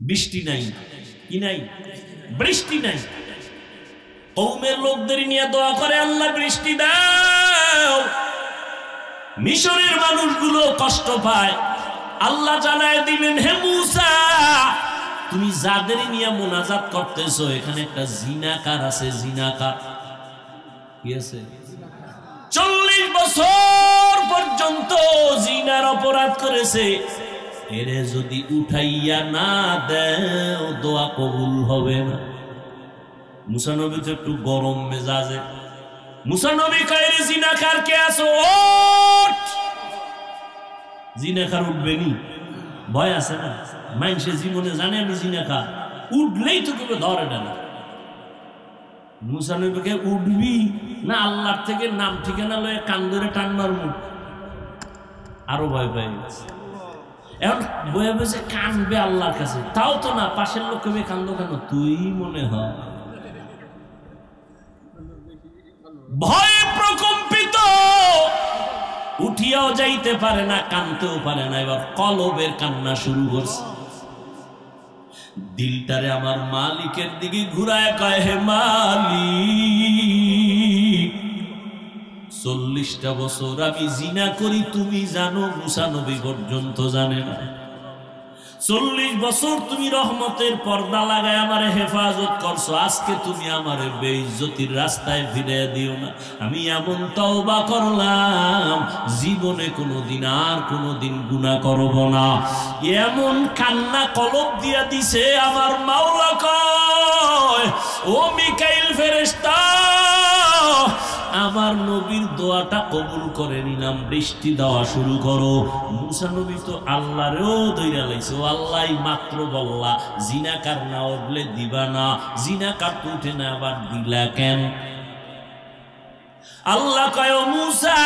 বৃষ্টি নাই, কি নাই? বৃষ্টি নাই। কওমের লোকদের নিয়ে দোয়া করে, আল্লাহ বৃষ্টি দাও। মিশরের মানুষগুলো কষ্ট পায়। আল্লাহ জানায় দিলেন, হে মূসা, তুমি যাদের নিয়ে মুনাজাত করতেছো এখানে একটা জিনাকার আছে। জিনাকার কি আছে? 40 বছর পর্যন্ত জিনার অপরাধ করেছে। এরে যদি উঠাইয়া না দেও দোয়া কবুল হবে না। মুসা নবী তো একটু গরম মেজাজে। মুসা নবী কয়, জিনাকার কে আছো? ওঠ। জিনাকার উঠবেনি? ভয় আছে না? মানুষের জীবনে জানে আমি জিনাকার, উঠলেই তো কেউ ধরে না। মুসা নবীকে উঠবি না আল্লাহর থেকে নাম ঠিকানা লয়ে কান ধরে টান মারবো? আরো ভয় পাই গেছে। এখন বয়ে বসে কানবে আল্লাহর কাছে, তাও তো না। পাশের লোক কবে কান্দো কেন? তুই মনে হয় ভয়ে প্রকম্পিত, উঠিয়াও যাইতে পারে না, কানতেও পারে না। এবার কলবের কান্না শুরু করছে। দিলটারে আমার মালিকের দিকে ঘুরায় কয়, হে মালিক, 40টা বছর আমি জিনা করি, তুমি জানো। মুসা নবী পর্যন্ত জানে না। 40 বছর তুমি রহমতের পর্দা লাগায় আমারে হেফাজত করছো। আজকে তুমি আমারে বেইজ্জতির রাস্তায় ফিরিয়ে দিও না। আমি এমন তওবা করলাম, জীবনে কোনোদিন আর কোনোদিন গুনাহ করব না। এমন কান্না কলব দিয়া দিছে। আমার মাওলা কয়, ও মিকাইল ফেরেশতা, আমার নবীর দোয়াটা কবুল করে নিলাম, বৃষ্টি দেওয়া শুরু করো। মুসা নবী তো আল্লাহরেও দইরা লাইছে। ও আল্লাহ মাত্র বললা জিনাকার না উঠলে দিবা না, জিনাকার তো উঠে না, আবার দিলা কেন? আল্লাহ কয়, মুসা,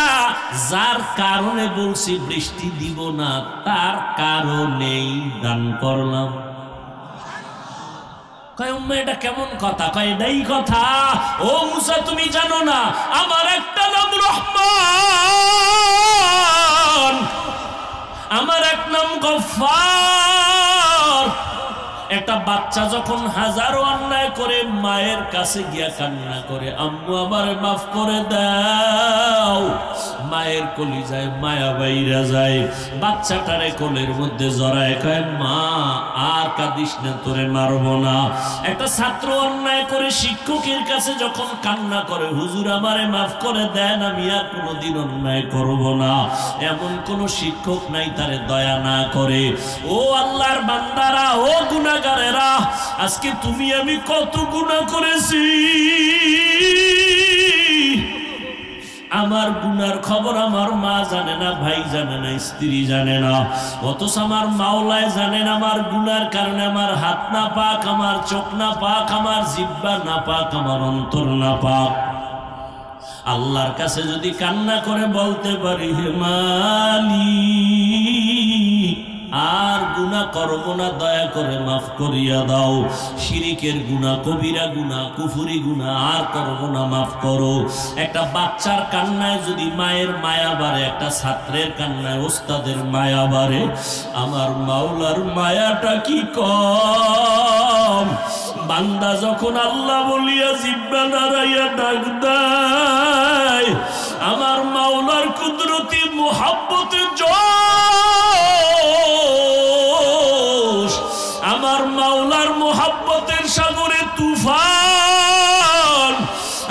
যার কারণে বলছি বৃষ্টি দিব না তার কারণেই দান করলাম। কয় উম্মা এটা কেমন কথা? কয় এটাই কথা। ও মুসা, তুমি জানো না আমার একটা নাম রহমান, আমার এক নাম গফফার। একটা বাচ্চা যখন হাজারো অন্যায় করে মায়ের কাছে গিয়া কান্না করে, আম্মু আমার মাফ করে দাও, মায়ের কলিজায় মায়া বাইরা যায়। বাচ্চাটারে কোলের মধ্যে জড়ায় কয়, মা আর কাঁদিস না, তোরে মারবো না। একটা ছাত্র অন্যায় করে শিক্ষকের কাছে যখন কান্না করে, হুজুর আমারে মাফ করে দেন, আমি আর কোনোদিন অন্যায় করব না। এমন কোন শিক্ষক নাই তারে দয়া না করে। ও আল্লাহর বান্দারা, ও গুনাহগারেরা, আজকে তুমি আমি কত গুনাহ করেছি। আমার গুনার খবর আমার মা জানে না, ভাই জানে না, স্ত্রী জানে না, অথচ আমার মাওলায় জানেন আমার গুনার কারণে আমার হাত না পাক, আমার চোখ না পাক, আমার জিহ্বা না পাক, আমার অন্তর না পাক। আল্লাহর কাছে যদি কান্না করে বলতে পারি, হে মালিক, আর গুনাহ করব না, দয়া করে মাফ করিয়া দাও। শিরিকের গুনাহ, কবিরা গুনাহ, কুফরি গুনাহ আর করব না, মাফ করো। একটা বাচ্চার কান্নায় যদি মায়ের মায়া বাড়ে, একটা ছাত্রের কান্নায় ওস্তাদের মায়া বাড়ে, আমার মাওলার মায়াটা কি কম? বান্দা যখন আল্লাহ বলিয়া জিহ্বা নাড়াইয়া ডাক দেয়, আমার মাওলার কুদরতি মুহাব্বতের জোশ, আমার মাওলার মুহাব্বতের সাগরে তুফান,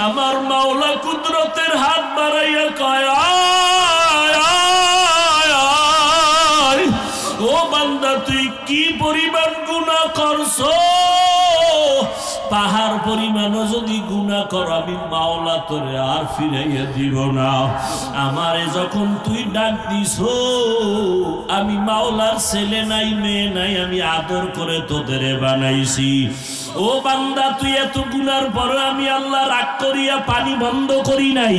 আমার মাওলা কুদরতের হাত বাড়াইয়া কয়, আয় আয় আয়। ও বান্দা, তুই কি পরিমাণ গুনাহ করছো? পাহাড় পরিমাণও যদি গুনাহ কর, আমি মাওলা তোরে আর ফিরাইয়া দিব না। আমারে যখন তুই ডাক দিস, আমি মাওলার ছেলে নাই, মেয়ে নাই, আমি আদর করে তোদের বানাইছি। ও বান্দা, তুই এত গুনার পরে আমি আল্লাহ রাগ করিয়া পানি বন্ধ করি নাই।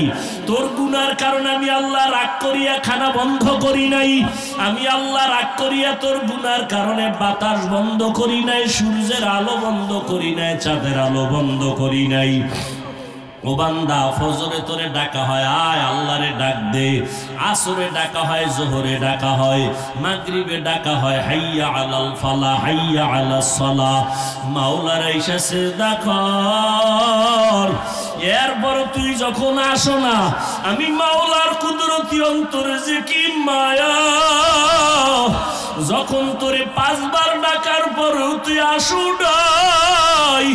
তোর গুনার কারণে আমি আল্লাহ রাগ করিয়া খানা বন্ধ করি নাই। আমি আল্লাহ রাগ করিয়া তোর গুনার কারণে বাতাস বন্ধ করি নাই, সূর্যের আলো বন্ধ করি নাই, চাঁদের আলো বন্ধ করি নাই। ও ও বান্দা ফজরে তোরে ডাকা হয় আয় আল্লাহরে ডাক দে, আসরে ডাকা হয়, জোহরে ডাকা হয়, মাগরিবে ডাকা হয় হাইয়া আলাল ফালাহ হাইয়া আলাস সালাহ। মাওলার আইসা সিজদা কর। এরপর তুই যখন আসো না, আমি মাওলার কুদরতি অন্তরে যে কি মায়া, যখন তোরে 5 বার ডাকার পরেও তুই আসো নাই,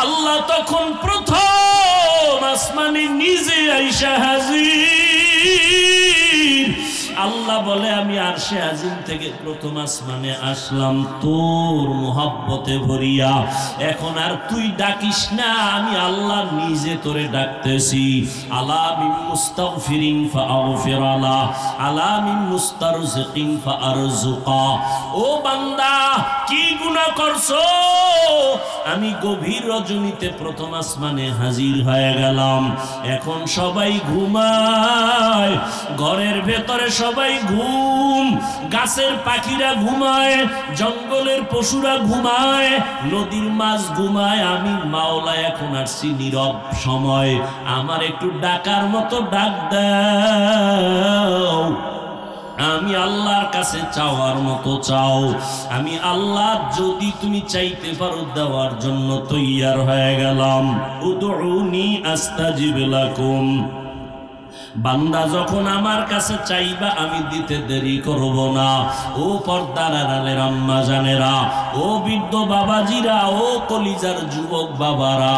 আল্লাহ তখন প্রথম আসমানে নিজে আইসা হাজির। আল্লাহ বলে আমি আরশে আজিম থেকে প্রথম আসমানে আসলাম তোর মোহাব্বতে ভরিয়া, এখন আর তুই ডাকিস না, আমি আল্লাহ নিজে তোরে ডাকতেছি। আলা মিন মুস্তাগফিরিন ফাআগফির আলা, আলা মিন মুস্তারজিকিন ফাআরজুকা। ও বান্দা কি গুনাহ করছো? আমি গভীর রজনীতে প্রথম আসমানে হাজির হয়ে গেলাম, এখন সবাই ঘুমায়, ঘরের ভেতরে সবাই ঘুম, গাছের পাখিরা ঘুমায়, জঙ্গলের পশুরা ঘুমায়, নদীর মাছ ঘুমায়, আমি মাওলা এখন আসছি নীরব সময়, আমার একটু ডাকার মতো ডাক দাও। আমি আল্লাহর কাছে চাওয়ার মতো চাও, আমি আল্লাহ যদি তুমি চাইতে পারো দেওয়ার জন্য তৈয়ার হয়ে গেলাম। উদউনি আস্তাজিব লাকুম। বান্দা যখন আমার কাছে চাইবা আমি দিতে দেরি করব না। ও পর্দার আড়ালের আম্মা জানেরা, ও বৃদ্ধ বাবাজিরা, ও কলিজার যুবক বাবারা,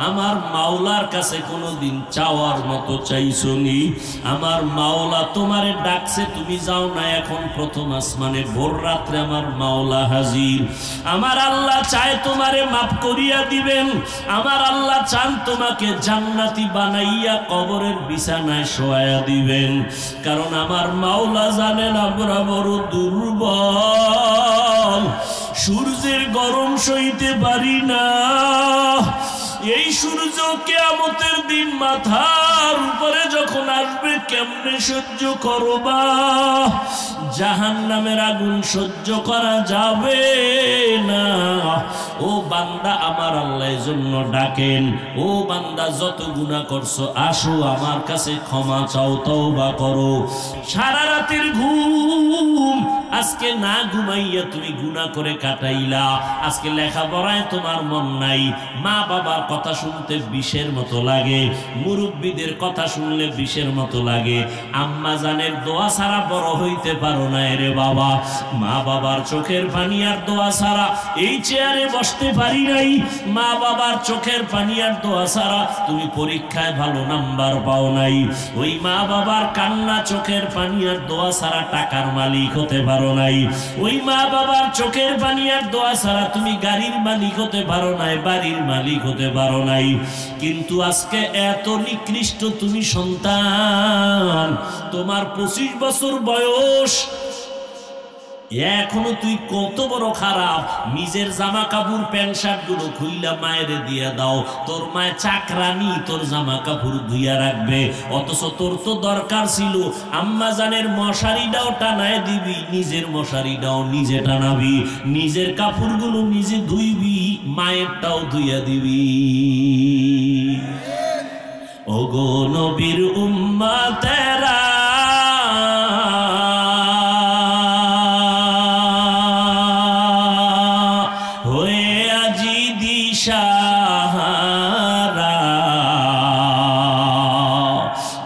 আমার মাওলার কাছে কোনোদিন চাওয়ার মতো চাইছনি? আমার মাওলা তোমারে ডাকছে, তুমি যাও না, এখন প্রথম আসমানে ভোর রাত্রে আমার মাওলা হাজির। আমার আল্লাহ চায় তোমারে মাফ করিয়া দিবেন, আমার আল্লাহ চান তোমাকে জান্নাতি বানাইয়া কবরের বিছানায় শোয়া দিবেন, কারণ আমার মাওলা জানেন আমরা বড় দুর্বল, সূর্যের গরম সইতে পারি না। এই সূর্য কিয়ামতের দিন মাথার উপরে যখন আসবে কেমনে সহ্য করবা? জাহান্নামের আগুন সহ্য করা যাবে না। ও বান্দা আমার আল্লাহর জন্য ডাকেন, ও বান্দা যত গুনাহ করছো আসো আমার কাছে ক্ষমা চাও, তওবা করো। সারা রাতের ঘুম আজকে না ঘুমাইয়া তুমি গুনাহ করে কাটাইলা, আজকে লেখাপড়ায় তোমার মন নাই, মা বাবার কথা শুনতে বিষের মতো লাগে, মুরব্বীদের কথা শুনলে বিষের মতো লাগে, আম্মা জানের দোয়া ছাড়া বড় হইতে পারো না রে বাবা, মা বাবার চোখের পানি আর দোয়া ছাড়া এই চেয়ারে বসতে পারি নাই, মা বাবার চোখের পানি আর দোয়া ছাড়া তুমি পরীক্ষায় ভালো নাম্বার পাও নাই, ওই মা বাবার কান্না চোখের পানি আর দোয়া ছাড়া টাকার মালিক হতে পারো নাই, ওই মা বাবার চোখের পানি আর দোয়া ছাড়া তুমি গাড়ির মালিক হতে পারো নাই, বাড়ির মালিক হতে পারো নাই। কিন্তু আজকে এত নিকৃষ্ট তুমি সন্তান, তোমার 25 বছর বয়স, এখনো তুই কত বড় খারাপ, নিজের জামা কাপড় প্যান্ট শার্ট গুলো খুইলা মায়ের দিয়া দাও, তোর মায়ের চাকরানি তোর জামা কাপড় ধুইয়া রাখবে, অথচ তোর তো দরকার ছিল আম্মা জানের মশারিটাও টানায় দিবি, নিজের মশারিটাও নিজে টানাবি, নিজের কাপড়গুলো নিজে ধুইবি, মায়েরটাও ধুইয়া দিবি। ওগো নবীর উম্মতেরা,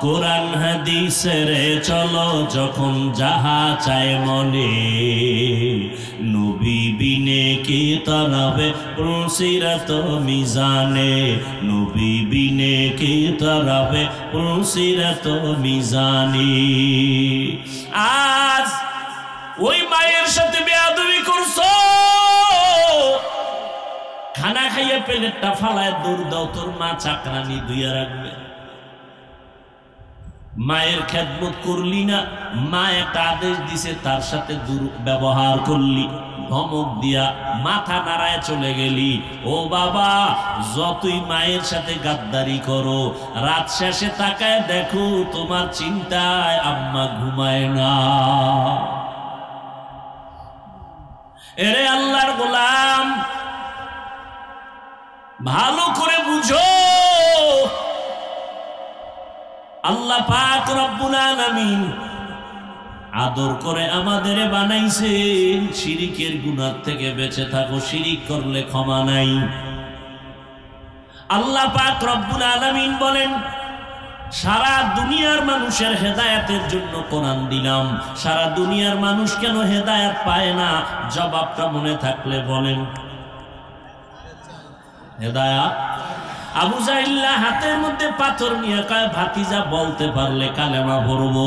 কোরআন হাদিসেরে চলো যখন যাহা চায় মনে, নবী বিনে কি তরাবে পুরসিরাত মিজানে, নবী বিনে কি তরাবে পুরসিরাত মিজানি। আজ ওই মায়ের সাথে বেয়াদবি করছো, খানা খাইয়া প্লেটটা ফালায় দৌড় দাও, তোর মা চাকরানি ধুইয়া রাখবে। মায়ের খেদমত করলি না, মা একটা আদেশ দিছে তার সাথে দুর্ব্যবহার করলি, ধমক দিয়া মাথা নাড়ায় চলে গেলি। ও বাবা, যতই মায়ের সাথে গাদ্দারি করো, রাত শেষে তাকায় দেখো তোমার চিন্তায় আম্মা ঘুমায় না। এরে আল্লাহর গোলাম, ভালো করে বুঝো, আল্লাহ পাক রব্বুল আলামিন আদর করে আমাদের বানাইছেন শিরিকের গুনাহ থেকে বেঁচে থাকো, শিরিক করলে ক্ষমা নাই। আল্লাহ পাক রব্বুল আলামিন বলেন, সারা দুনিয়ার মানুষের হেদায়েতের জন্য কোরআন দিলাম, সারা দুনিয়ার মানুষ কেন হেদায়েত পায় না? জবাবটা মনে থাকলে বলেন। হেদায়েত আবু জাহিল্লা হাতের মধ্যে পাথর নিয়ে কয়, ভাতিজা বলতে পারলে কালেমা পড়বো।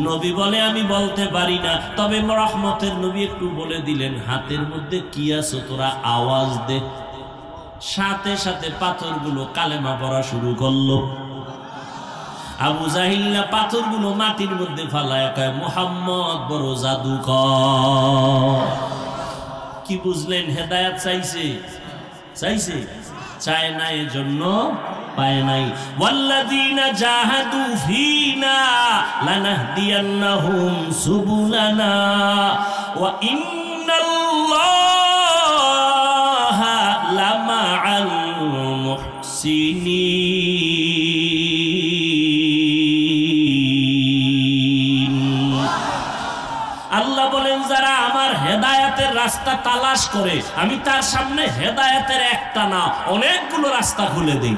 নবী বলে, আমি বলতে পারি না। তবে রহমতের নবী একটু বলে দিলেন, হাতের মধ্যে কি আছে তোরা আওয়াজ দে। সাথে সাথে পাথরগুলো কালেমা পড়া শুরু করলো। আবু জাহিল্লা পাথরগুলো মাটির মধ্যে ফালায় কয়, মুহাম্মদ বড় জাদুকর। কি বুঝলেন? হেদায়েত চাইছে, চাইছে, চায় না, এজন্য পায় নাই। ওয়াল্লাযীনা জাহাদু ফীনা লানাহদিয়ান্নাহুম সুবুলানা ওয়া ইন্নাল্লাহা লামাআল মুহসিনিন। আল্লাহ বলেন, যারা আমার হেদায়েতের রাস্তা তালাশ করে, আমি তার সামনে হেদায়েতের একটা না অনেকগুলো রাস্তা খুলে দিই।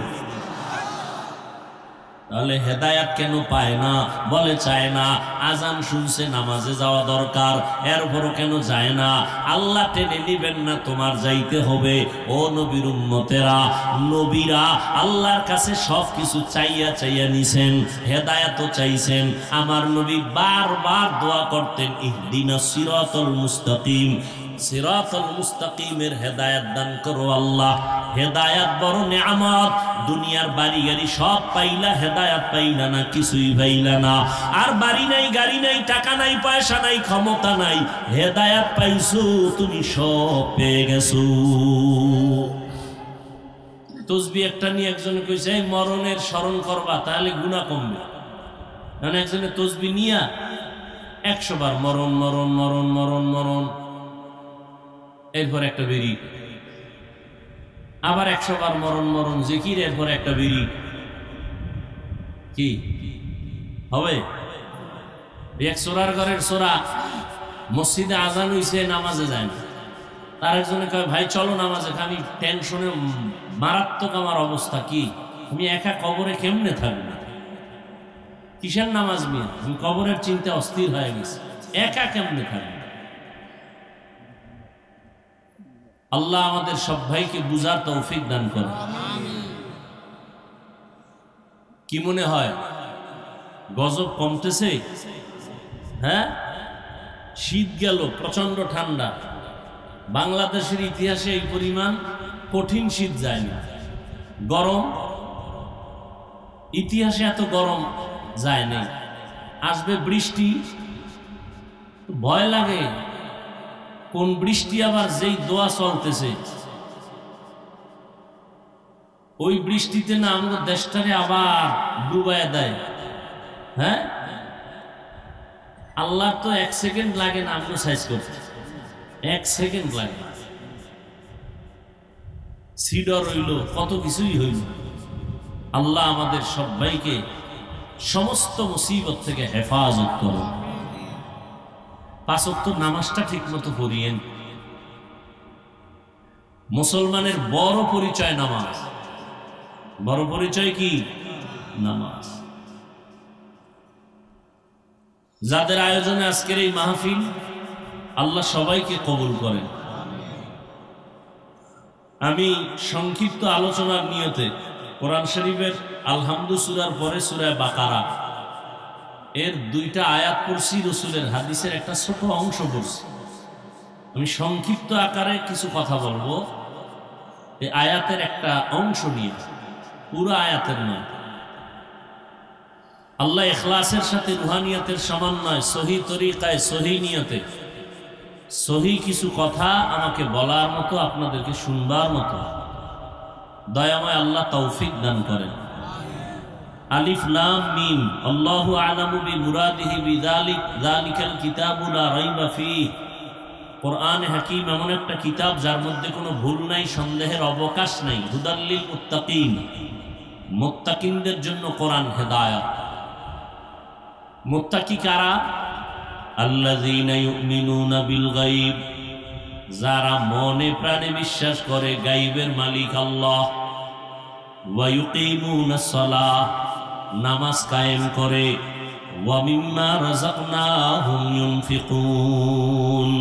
তাহলে হেদায়েত কেন পায় না? বলে চায় না। আজান শুনছে, নামাজে যাওয়া দরকার, এরপরও কেন যায় না? আল্লাহ টেনে নিবেন না, তোমার যাইতে হবে। ও নবীর উম্মতেরা, নবীরা আল্লাহর কাছে সবকিছু চাইয়া চাইয়া নিছেন, হেদায়েতও চাইছেন। আমার নবী বারবার দোয়া করতেন, ইহদিনাস সিরাতাল মুস্তাকিম, সিরাতাল মুস্তাকিমের হেদায়েত দান করো আল্লাহ। হেদায়েত বড় নিয়ামত। দুনিয়ার বাড়ি গাড়ি সব পাইলা, হেদায়েত পাইলা না, কিছুই পাইলা না। আর বাড়ি নাই, গাড়ি নাই, টাকা নাই, পয়সা নাই, ক্ষমতা নাই, হেদায়েত পাইছো তুমি, সব পেয়ে গেছো। তসবিহ একটা নিয়ে একজনে কইছে, এই মরণের স্মরণ করবা তাহলে গুনাহ কমবে। মানে একজনে তসবিহ নিয়া 100 বার মরণ মরণ মরণ মরণ মরণ, এরপর একটা বেরি, আবার 100 বার মরণ মরণ জিকির, এরপর একটা বেরি। কি হবে? এক সোরার ঘরের সোরা, মসজিদে আজান হইছে, নামাজে যায় না। তার একজনে কয়, ভাই চলো নামাজে। আমি টেনশনে মারাত্মক আমার অবস্থা। কি আমি একা কবরে কেমনে থাকবো? কিসের নামাজ নিয়ে? আমি কবরের চিন্তা অস্থির হয়ে গেছে, একা কেমনে থাকবো? আল্লাহ আমাদের সব ভাইকে বুঝার তৌফিক দান করে। কি মনে হয় গজব কমতেছে? হ্যাঁ, শীত গেল, প্রচন্ড ঠান্ডা। বাংলাদেশের ইতিহাসে এই পরিমাণ কঠিন শীত যায়নি। গরম, ইতিহাসে এত গরম যায় নাই। আসবে বৃষ্টি, ভয় লাগে কোন বৃষ্টি আবার যেই দোয়া চলতেছে ওই বৃষ্টিতে না আমাদের দেশটারে আবার ডুবাইয়া দেয়। হ্যাঁ, আল্লাহ তো 1 সেকেন্ড লাগে না আমরা সাইজ করতে, 1 সেকেন্ড লাগে। সিডর হইল, কত কিছুই হইল। আল্লাহ আমাদের সবাইকে সমস্ত মুসিবত থেকে হেফাজত করুন। 5 ওয়াক্ত নামাজটা ঠিক মতো পড়িয়েন। মুসলমানের বড় পরিচয় নামাজ। বড় পরিচয় কি? নামাজ। যাদের আয়োজনে আজকের এই মাহফিল, আল্লাহ সবাইকে কবুল করেন। আমি সংক্ষিপ্ত আলোচনার নিয়তে কোরআন শরীফের আলহামদু সূরার পরে সূরা বাকারা এর 2টা আয়াত পড়ছি, রাসূলের হাদিসের একটা ছোট অংশ পড়ছি। আমি সংক্ষিপ্ত আকারে কিছু কথা বলবো এই আয়াতের একটা অংশ নিয়ে, পুরো আয়াতের নয়। আল্লাহ ইখলাসের সাথে রুহানিয়াতের সমন্বয়, সহি তরিকায়, সহি নিয়তে সহি কিছু কথা আমাকে বলার মতো, আপনাদেরকে শুনবার মতো দয়াময় আল্লাহ তৌফিক দান করেন। আলিফ লাম মিম, আল্লাহু আ'লামু বিমুরাদিহি বিযালিক, যালিকাল কিতাবু লা রাইবা ফীহ। কোরআন হাকীম এমন একটা কিতাব যার মধ্যে কোনো ভুল নাই, সন্দেহের অবকাশ নাই। হুদাল লিল মুত্তাকিন, মুত্তাকিনদের জন্য কোরআন হেদায়েত। মুত্তাকি কারা? আল্লাযীনা ইউমিনুনা বিল গায়ব, যারা মনে প্রাণে বিশ্বাস করে গায়বের মালিক আল্লাহ। ওয়া ইউকিমুনাস সালাহ, নামাজ কায়েম করে। ওয়া মিম্মা রাযাকনাহুম ইউনফিকুন,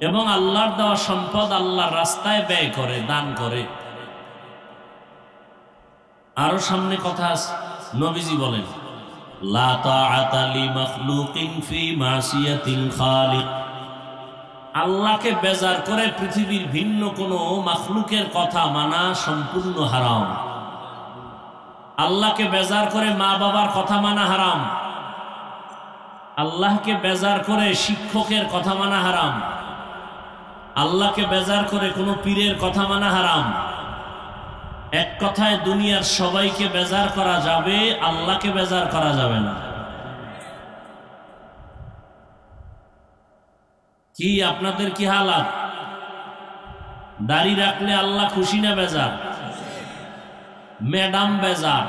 এবং আল্লাহর দেওয়া সম্পদ আল্লাহর রাস্তায় ব্যয় করে, দান করে। আরো সামনে কথা আছে, নবীজি বলেন লা তাআতা লিমাখলুকিন ফি মাসিয়াতিল খালিক, আল্লাহকে বেজার করে পৃথিবীর ভিন্ন কোনো মাখলুকের কথা মানা সম্পূর্ণ হারাম। আল্লাহকে বেজার করে মা বাবার কথা মানা হারাম। আল্লাহকে বেজার করে শিক্ষকের কথা মানা হারাম। আল্লাহকে বেজার করে কোনো পীরের কথা মানা হারাম। এক কথায় দুনিয়ার সবাইকে বেজার করা যাবে, আল্লাহকে বেজার করা যাবে না। কি আপনাদের কি হালাত? দাড়ি রাখলে আল্লাহ খুশি না বেজার? ম্যাডাম বেজার।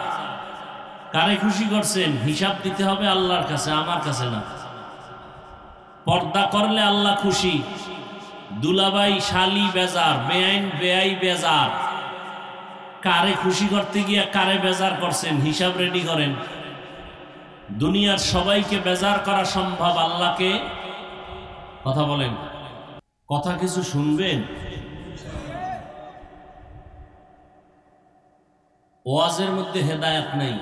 কারে খুশি করছেন? হিসাব দিতে হবে আল্লাহর কাছে, আমার কাছে না। পর্দা করলে আল্লাহ খুশি। দুলাভাই শালি বেজার, বেআইন বেআই বেজার। কারে খুশি করতে গিয়ে কারে বেজার করছেন? হিসাব রেডি করেন। দুনিয়ার সবাইকে বেজার করা সম্ভব, আল্লাহকে? কথা বলেন, কথা কিছু শুনবেন? ওয়াজের মধ্যে হেদায়েত নাই।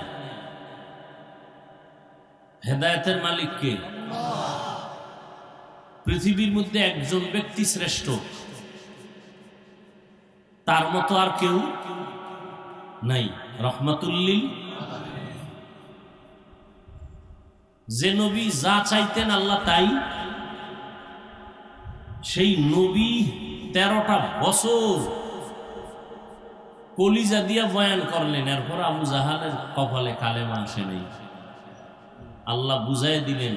হেদায়েতের মালিক কে? পৃথিবীর মধ্যে একজন ব্যক্তি শ্রেষ্ঠ, তার মতো আর কেউ নাই। রহমাতুল্লিল, যে নবী যা চাইতেন আল্লাহ তাই। সেই নবী 13টা বছর কলিজা দিয়া বয়ান করলেন, এরপর আবু জাহালের কপালে কালেমা আসে নেই। আল্লাহ বুঝাই দিলেন,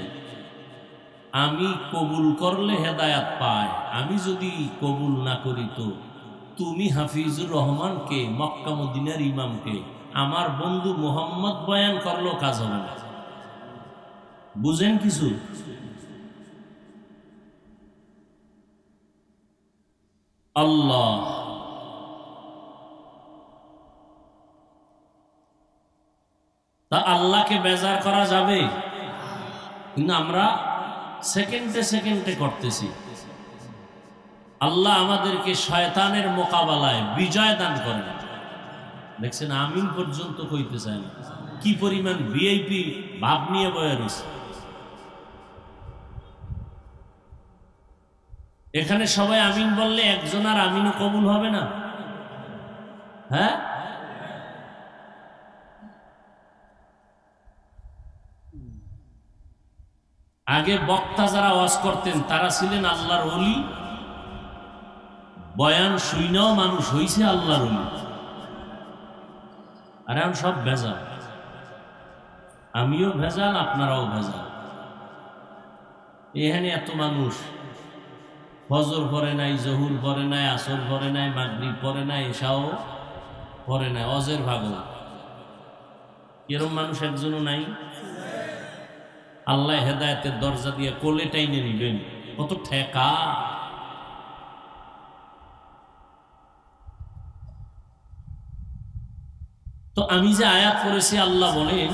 আমি কবুল করলে হেদায়াত পায়, আমি যদি কবুল না করি তো তুমি হাফিজুর রহমানকে, মক্কা মদিনার ইমামকে, আমার বন্ধু মুহাম্মদ বয়ান করলেও কাজ হবে না। বুঝেন কিছু? আল্লাহ তা আল্লাহকে বেজার করা যাবে, কিন্তু আমরা সেকেন্ডে সেকেন্ডে করতেছি। আল্লাহ আমাদেরকে শয়তানের মোকাবেলায় বিজয় দান করেন। দেখছেন, আমিন পর্যন্ত কইতে চায় না। কি পরিমাণ ভিআইপি ভাব নিয়ে বয়ে রয়েছে। এখানে সবাই আমিন বললে একজন আর আমিনও কবুল হবে না? হ্যাঁ, আগে বক্তা যারা ওয়াজ করতেন তারা ছিলেন আল্লাহর ওলি। বয়ান শুইনাও মানুষ হইছে আল্লাহর ওলি। আর এখন সব ভেজাল। আমিও ভেজাল, আপনারাও ভেজাল। এখানে এত মানুষ ফজর পড়ে নাই, জহুর পড়ে নাই, আসর পড়ে নাই, মাগরিব পড়ে নাই, এশাও পড়ে নাই, অজের ভাগল। এরকম মানুষ একজনও নাই। আল্লাহ হেদায়েতের দরজা দিয়ে কোলে টাইনে নিবেন, কত ঠেকা। তো আমি যে আয়াত পড়েছি, আল্লাহ বলেন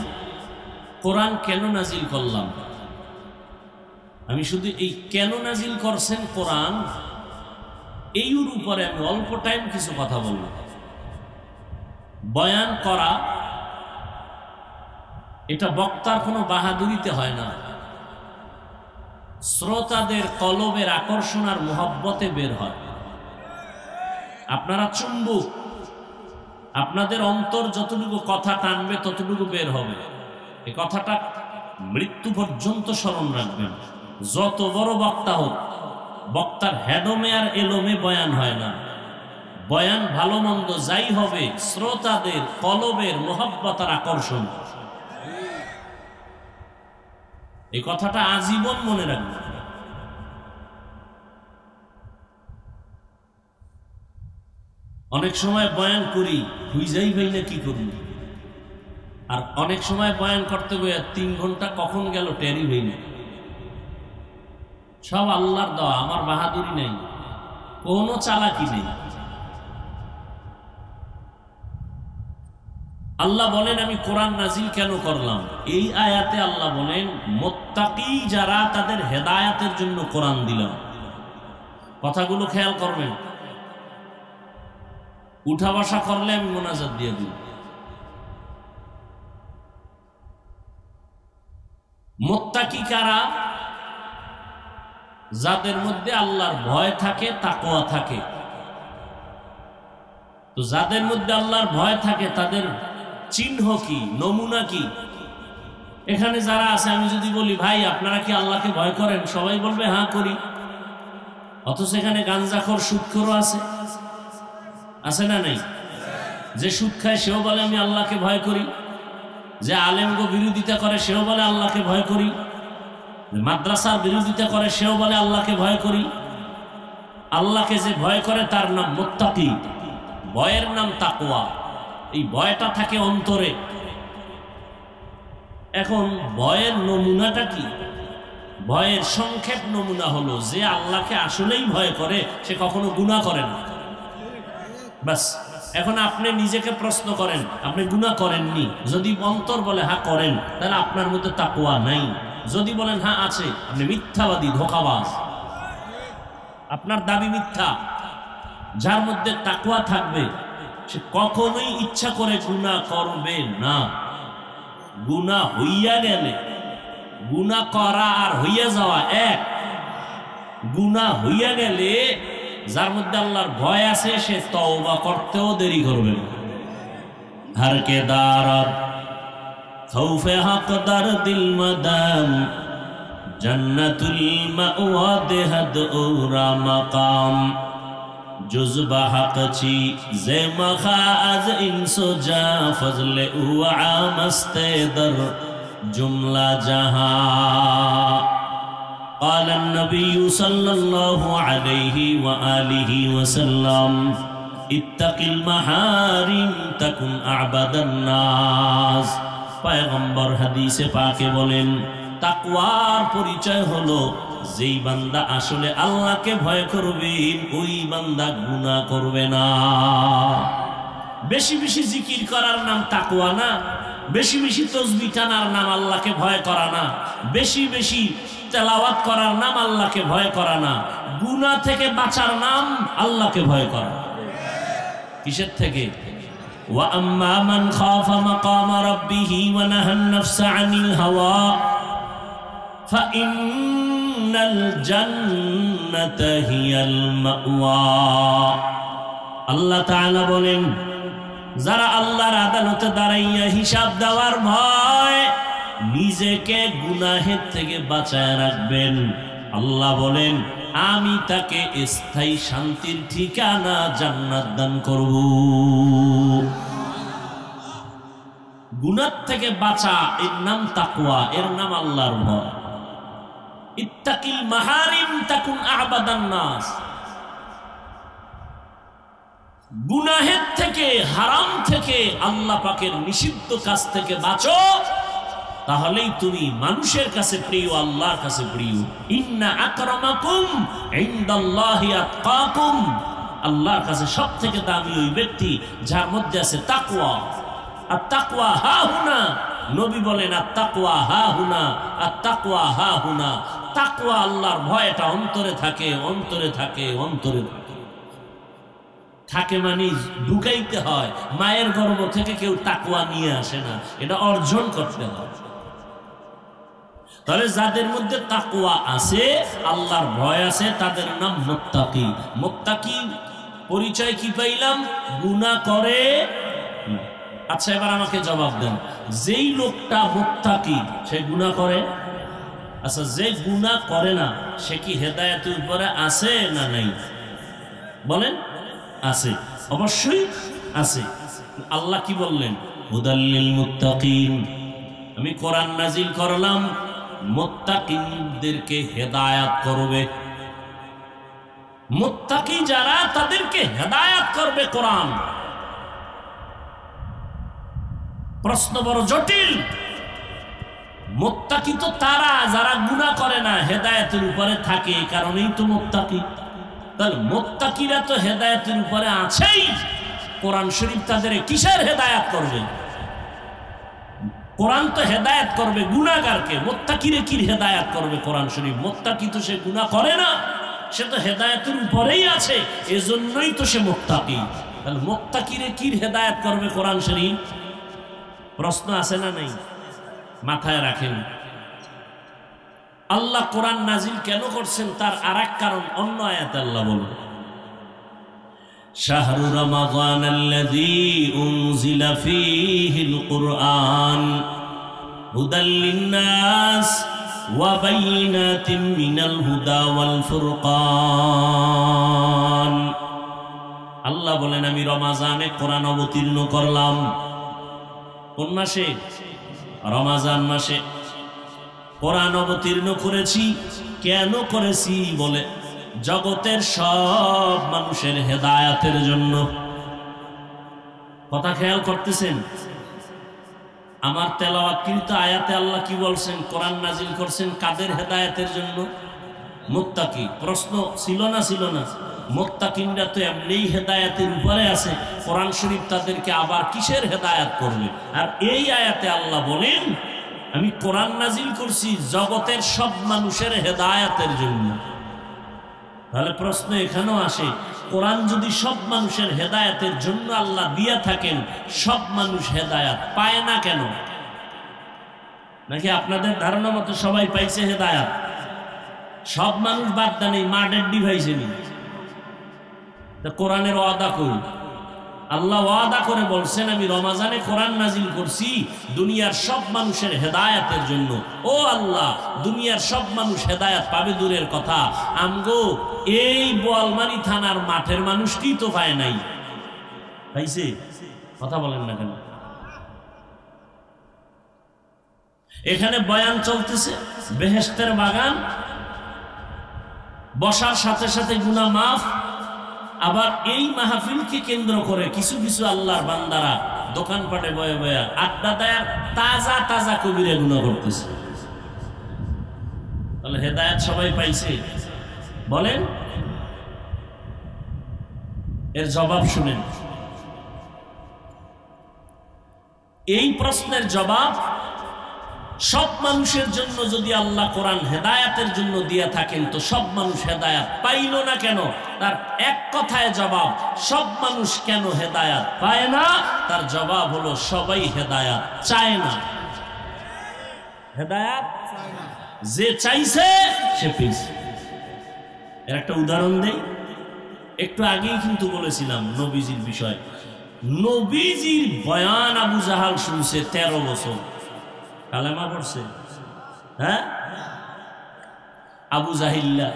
কোরআন কেন নাজিল করলাম। আমি শুধু এই কেন নাজিল করছেন কোরআন, এইর উপরে আমি অল্প টাইম কিছু কথা বলব। বয়ান করা এটা বক্তার কোনো বাহাদুরিতে হয় না, শ্রোতাদের কলবের আকর্ষণ আর মোহব্বতে বের হয়। আপনারা চুম্বক, আপনাদের অন্তর যতটুকু কথা টানবে ততটুকু বের হবে। এই কথাটা মৃত্যু পর্যন্ত স্মরণ রাখবেন। যত বড় বক্তা হোক, বক্তার হেডমে আর এলোমে বয়ান হয় না। বয়ান ভালো মন্দ যাই হবে, শ্রোতাদের কলবের মোহব্বত আর আকর্ষণ। এই কথাটা আজীবন মনে রাখবেন। অনেক সময় বয়ান করি, হুইজাই ভাই না কি করুন, আর অনেক সময় বয়ান করতে গিয়ে 3 ঘন্টা কখন গেল টেরই হই না। সব আল্লাহর দেওয়া, আমার বাহাদুরি নেই, কোনো চালাকি নেই। আল্লাহ বলেন আমি কোরআন নাজিল কেন করলাম? এই আয়াতে আল্লাহ বলেন মুত্তাকি যারা তাদের হেদায়াতের জন্য কোরআন দিলাম। কথাগুলো খেয়াল করবেন, উঠা বসা করলে আমি মোনাজাত দিয়ে দিব। মুত্তাকি কারা? যাদের মধ্যে আল্লাহর ভয় থাকে, তাকওয়া থাকে। তো যাদের মধ্যে আল্লাহর ভয় থাকে তাদের চিহ্ন কি, নমুনা কি? এখানে যারা আছে, আমি যদি বলি ভাই আপনারা কি আল্লাহকে ভয় করেন, সবাই বলবে হ্যাঁ করি। অথচ এখানে গাঞ্জাখোর, সুদখোরও আছে না নাই? যে সুদ খায় সেও বলে আমি আল্লাহকে ভয় করি, যে আলেমগো বিরোধিতা করে সেও বলে আল্লাহকে ভয় করি, মাদ্রাসার বিরোধিতা করে সেও বলে আল্লাহকে ভয় করি। আল্লাহকে যে ভয় করে তার নাম মুত্তাকি, ভয়ের নাম তাকওয়া। এই ভয়টা থাকে অন্তরে। এখন ভয়ের নমুনাটা কি? ভয়ের সংক্ষেপ নমুনা হলো যে আল্লাহকে আসলেই ভয় করে সে কখনো গুনাহ করে না। বাস। এখন আপনি নিজেকে প্রশ্ন করেন, আপনি গুনাহ করেননি? যদি অন্তর বলে হ্যাঁ করেন, তাহলে আপনার মধ্যে তাকওয়া নাই। যদি বলেন হ্যাঁ আছে, আপনি মিথ্যাবাদী, ধোঁকাবাজ, আপনার দাবি মিথ্যা। যার মধ্যে তাকওয়া থাকবে সে কখনোই ইচ্ছা করে গুনাহ করবে না। গুনাহ হইয়া গেলে, গুনাহ করা আর হইয়া যাওয়া এক। গুনাহ হইয়া গেলে যার মধ্যে আল্লাহর ভয় আছে সে তওবা করতেও দেরি করবে না। হর কে দারত খৌফে হক দার দিল মদাম জন্নতুল মাওয়া দেহদ ওরা মাকাম জুজবা হক চি জে মখা আজ ইনসো জা ফজলে উয়া আমস্তে দর জুমলা জাহাঁ। قال النبي صلى الله عليه وآله وسلم اتق المحارم تكن أعبد الناس। পয়গম্বর হাদিসে পাকে বলেন তাকওয়ার পরিচয় হলো যেই বান্দা আসলে আল্লাহকে ভয় করবে ওই বান্দা গুনাহ করবে না। বেশি বেশি জিকির করার নাম তাকওয়া না, বেশি বেশি তাসবিহ টানার নাম আল্লাহকে ভয় করা না, বেশি বেশি তেলাওয়াত করার নাম আল্লাহকে ভয় করা না। গুনাহ থেকে বাঁচার নাম আল্লাহকে ভয় করা। কিসের থেকে? ওয়া আম্মা মান খাফা মাকাম রাব্বিহি ওয়া নাহান নাফসা আনিল হাওয়া ফাইন্নাল জান্নাতা হিয়াল মাওয়া। আল্লাহ তাআলা বলেন যারা আল্লাহর আদালতে দাঁড়াইয়া হিসাব দেওয়ার ভয় নিজেকে গুনাহের থেকে বাঁচায় রাখবেন, আল্লাহ বলেন আমি তাকে স্থায়ী শান্তির ঠিকানা জান্নাত দান করব। গুনাহ থেকে বাঁচা এর নাম তাকওয়া, এর নাম আল্লাহর ভয়। ইত্তাকিল মাহারিম তাকুন আবাদান নাস। গুনাহের থেকে, হারাম থেকে, আল্লাহ পাকের নিষিদ্ধ কাজ থেকে বাঁচো, তাহলেই তুমি মানুষের কাছে প্রিয়, আল্লাহর কাছে প্রিয়। ইন্না আকরামাকুম ইনদাল্লাহি আতকাকুম। আল্লাহর কাছে সবথেকে দামি ওই ব্যক্তি যার মধ্যে আছে তাকওয়া। আর তাকওয়া হা হুনা, নবী বলেন আর তাকওয়া হা হুনা, আর তাকওয়া হা হুনা। তাকওয়া আল্লাহর ভয়টা অন্তরে থাকে, অন্তরে থাকে, অন্তরে থাকে। থাকে মানে ঢুকাইতে হয়। মায়ের গর্ভ থেকে কেউ তাকওয়া নিয়ে আসে না, এটা অর্জন করতে হয়। তাহলে যাদের মধ্যে তাকওয়া আছে, আল্লাহর ভয় আছে, তাদের নাম মুত্তাকি। মুত্তাকি পরিচয় কি পাইলাম? গুনাহ করে না। আচ্ছা এবার আমাকে জবাব দেন, যেই লোকটা মুত্তাকি সে গুনাহ করে? আচ্ছা যে গুনাহ করে না সে কি হেদায়েতের উপরে আছে না নাই? বলেন। আছে, অবশ্যই আছে। আল্লাহ কি বললেন? হুদাল্লিল মুত্তাকিন। আমি কোরআন নাজিল করলাম মুত্তাকিনদেরকে হেদায়েত করবে। মুত্তাকি যারা তাদেরকে হেদায়েত করবে কোরআন। প্রশ্ন বড় জটিল। মুত্তাকি তো তারা যারা গুনাহ করে না, হেদায়েতের উপরে থাকে, এই কারণেই তো মুত্তাকি। তাহলে মুত্তাকিরা তো হেদায়েতের উপরে আছেই, কোরআন শরীফ তাদের কিসের হেদায়েত করবে? কোরআন তো হেদায়েত করবে গুনাহগারকে, মুত্তাকিরে কি হেদায়েত করবে কোরআন শরীফ? মুত্তাকি তো সে গুনাহ করে না, সে তো হেদায়েতের উপরেই আছে, এজন্যই তো সে মুত্তাকি। তাহলে মুত্তাকিরে কি হেদায়েত করবে কোরআন শরীফ? প্রশ্ন আছে না নাই? মাথায় রাখেন। আল্লাহ কোরআন নাজিল কেন করছেন তার আরেক কারণ অন্য আয়াতে আল্লাহ বলেন, শাহরু রমাদানাল্লাযী উনজিলা ফীহিল কুরআন হুদাল লিন্নাস ওয়া বাইয়িনাতিন মিনাল হুদা ওয়াল ফুরকান। আল্লাহ বলেন আমি রমাজানে কোরআন অবতীর্ণ করলাম। কোন মাসে? রমাজান মাসে কোরআন অবতীর্ণ করেছি। কেন করেছি? বলে জগতের সব মানুষের হেদায়েতের জন্য। কথা খেয়াল করতেছেন? আমার তেলাওয়াতকৃত আয়াতে আল্লাহ কি বলছেন? কোরআন নাজিল করছেন কাদের হেদায়েতের জন্য? মুত্তাকি। প্রশ্ন ছিল না? ছিল না? মুত্তাকিনরা তো এমনিই হেদায়েতের উপরে আছে, কোরআন শরীফ তাদেরকে আবার কিসের হেদায়েত করবে? আর এই আয়াতে আল্লাহ বলেন আমি কোরআন নাজিল করছি জগতের সব মানুষের হেদায়েতের জন্য। তাহলে প্রশ্ন এখানেও আসে, কোরআন যদি সব মানুষের হেদায়েতের জন্য আল্লাহ দিয়া থাকেন, সব মানুষ হেদায়েত পায় না কেন? নাকি আপনাদের ধারণা মতো সবাই পাইছে হেদায়েত? সব মানুষ বাদ দেন, মা ডেড্ডি পাইছেনি। কোরআনের ওয়াদা কই? আল্লাহ ওয়াদা করে বলছেন আমি রমাজানে কোরআন নাজিল করছি দুনিয়ার সব মানুষের হেদায়েতের জন্য। ও আল্লাহ, দুনিয়ার সব মানুষ হেদায়েত পাবে দূরের কথা, আমগো এই বোয়ালমারি থানার মাঠের মানুষটি তো পায় নাই। পাইছে? কথা বলেন না কেন? এখানে বয়ান চলতেছে বেহেশতের বাগান, বসার সাথে সাথে গুনাহ মাফ। আবার এই মাহফিলকে কেন্দ্র করে কিছু কিছু আল্লাহর বান্দারা দোকানপাটে বয়ে বয়ে আড্ডা দেয়, তাজা তাজা কবিরা গুনাহ করতেছে। তাহলে হেদায়েত সবাই পাইছে? বলেন। এর জবাব শুনেন। এই প্রশ্নের জবাব, সব মানুষের জন্য যদি আল্লাহ কোরআন হেদায়েতের জন্য দিয়ে থাকেন তো সব মানুষ হেদায়েত পাইল না কেন? তার এক কথায় জবাব, সব মানুষ কেন হেদায়েত পায় না? তার জবাব হলো সবাই হেদায়েত চায় না। হেদায়েত যে চাইছে সে পেয়েছে। এর একটা উদাহরণ দেই। একটু আগেই কিন্তু বলেছিলাম নবীজির বিষয়। নবীজির বয়ান আবু জাহাল শুনছে 13 বছর, কালেমা পড়ছে। হ্যাঁ, আবু জাহিল্লা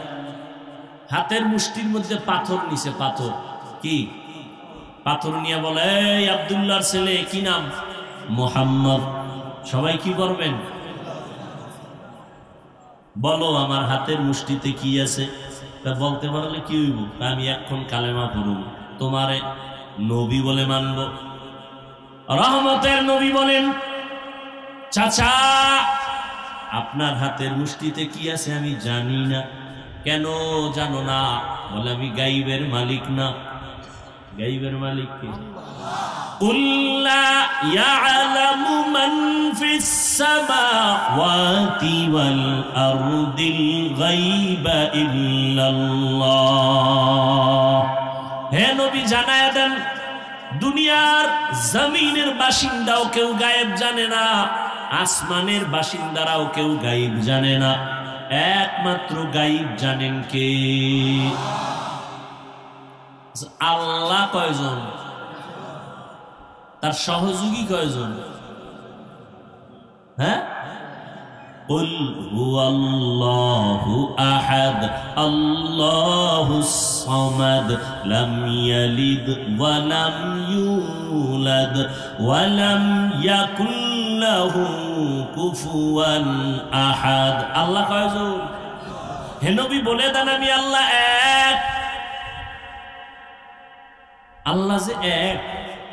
হাতের মুষ্টির মধ্যে পাথর নিছে। পাথর কি? পাথর নিয়ে বলে, এই আব্দুল্লাহর ছেলে, কি নাম? মুহাম্মদ। সবাই কি করবেন? বলো আমার হাতের মুষ্টিতে কি আছে? তা বলতে পারলে কি হইব? আমি এখন কালেমা পড়ব, তোমারে নবী বলে মানব। রহমতের নবী বলেন, চাচা আপনার হাতের মুষ্টিতে কি আছে আমি জানি না। কেন জানো না? বলে আমি গাইবের মালিক না। গাইবের মালিক কে? কুল লা ইয়ালামু মান ফিস সামাওয়াতি ওয়াল আরদিল গায়বা ইল্লাল্লাহ। হে নবী জানায়া দেন, দুনিয়ার জমিনের বাসিন্দাও কেউ গায়েব জানে না, আসমানের বাসিন্দারাও কেউ গায়েব জানে না। একমাত্র গায়েব জানেন কে? আল্লাহ। কয়জন? তার সহযোগী কয়জন? হ্যাঁ, কুল হুয়াল্লাহু আহাদ আল্লাহুস সামাদ লাম ইয়ালিদ ওয়া লাম ইউলাদ ওয়া লাম ইয়াকুল লাহু কুফুয়ান আহাদ। আল্লাহ কয়জন? হে নবী বলে দেন আমি আল্লাহ এক। আল্লাহ যে এক,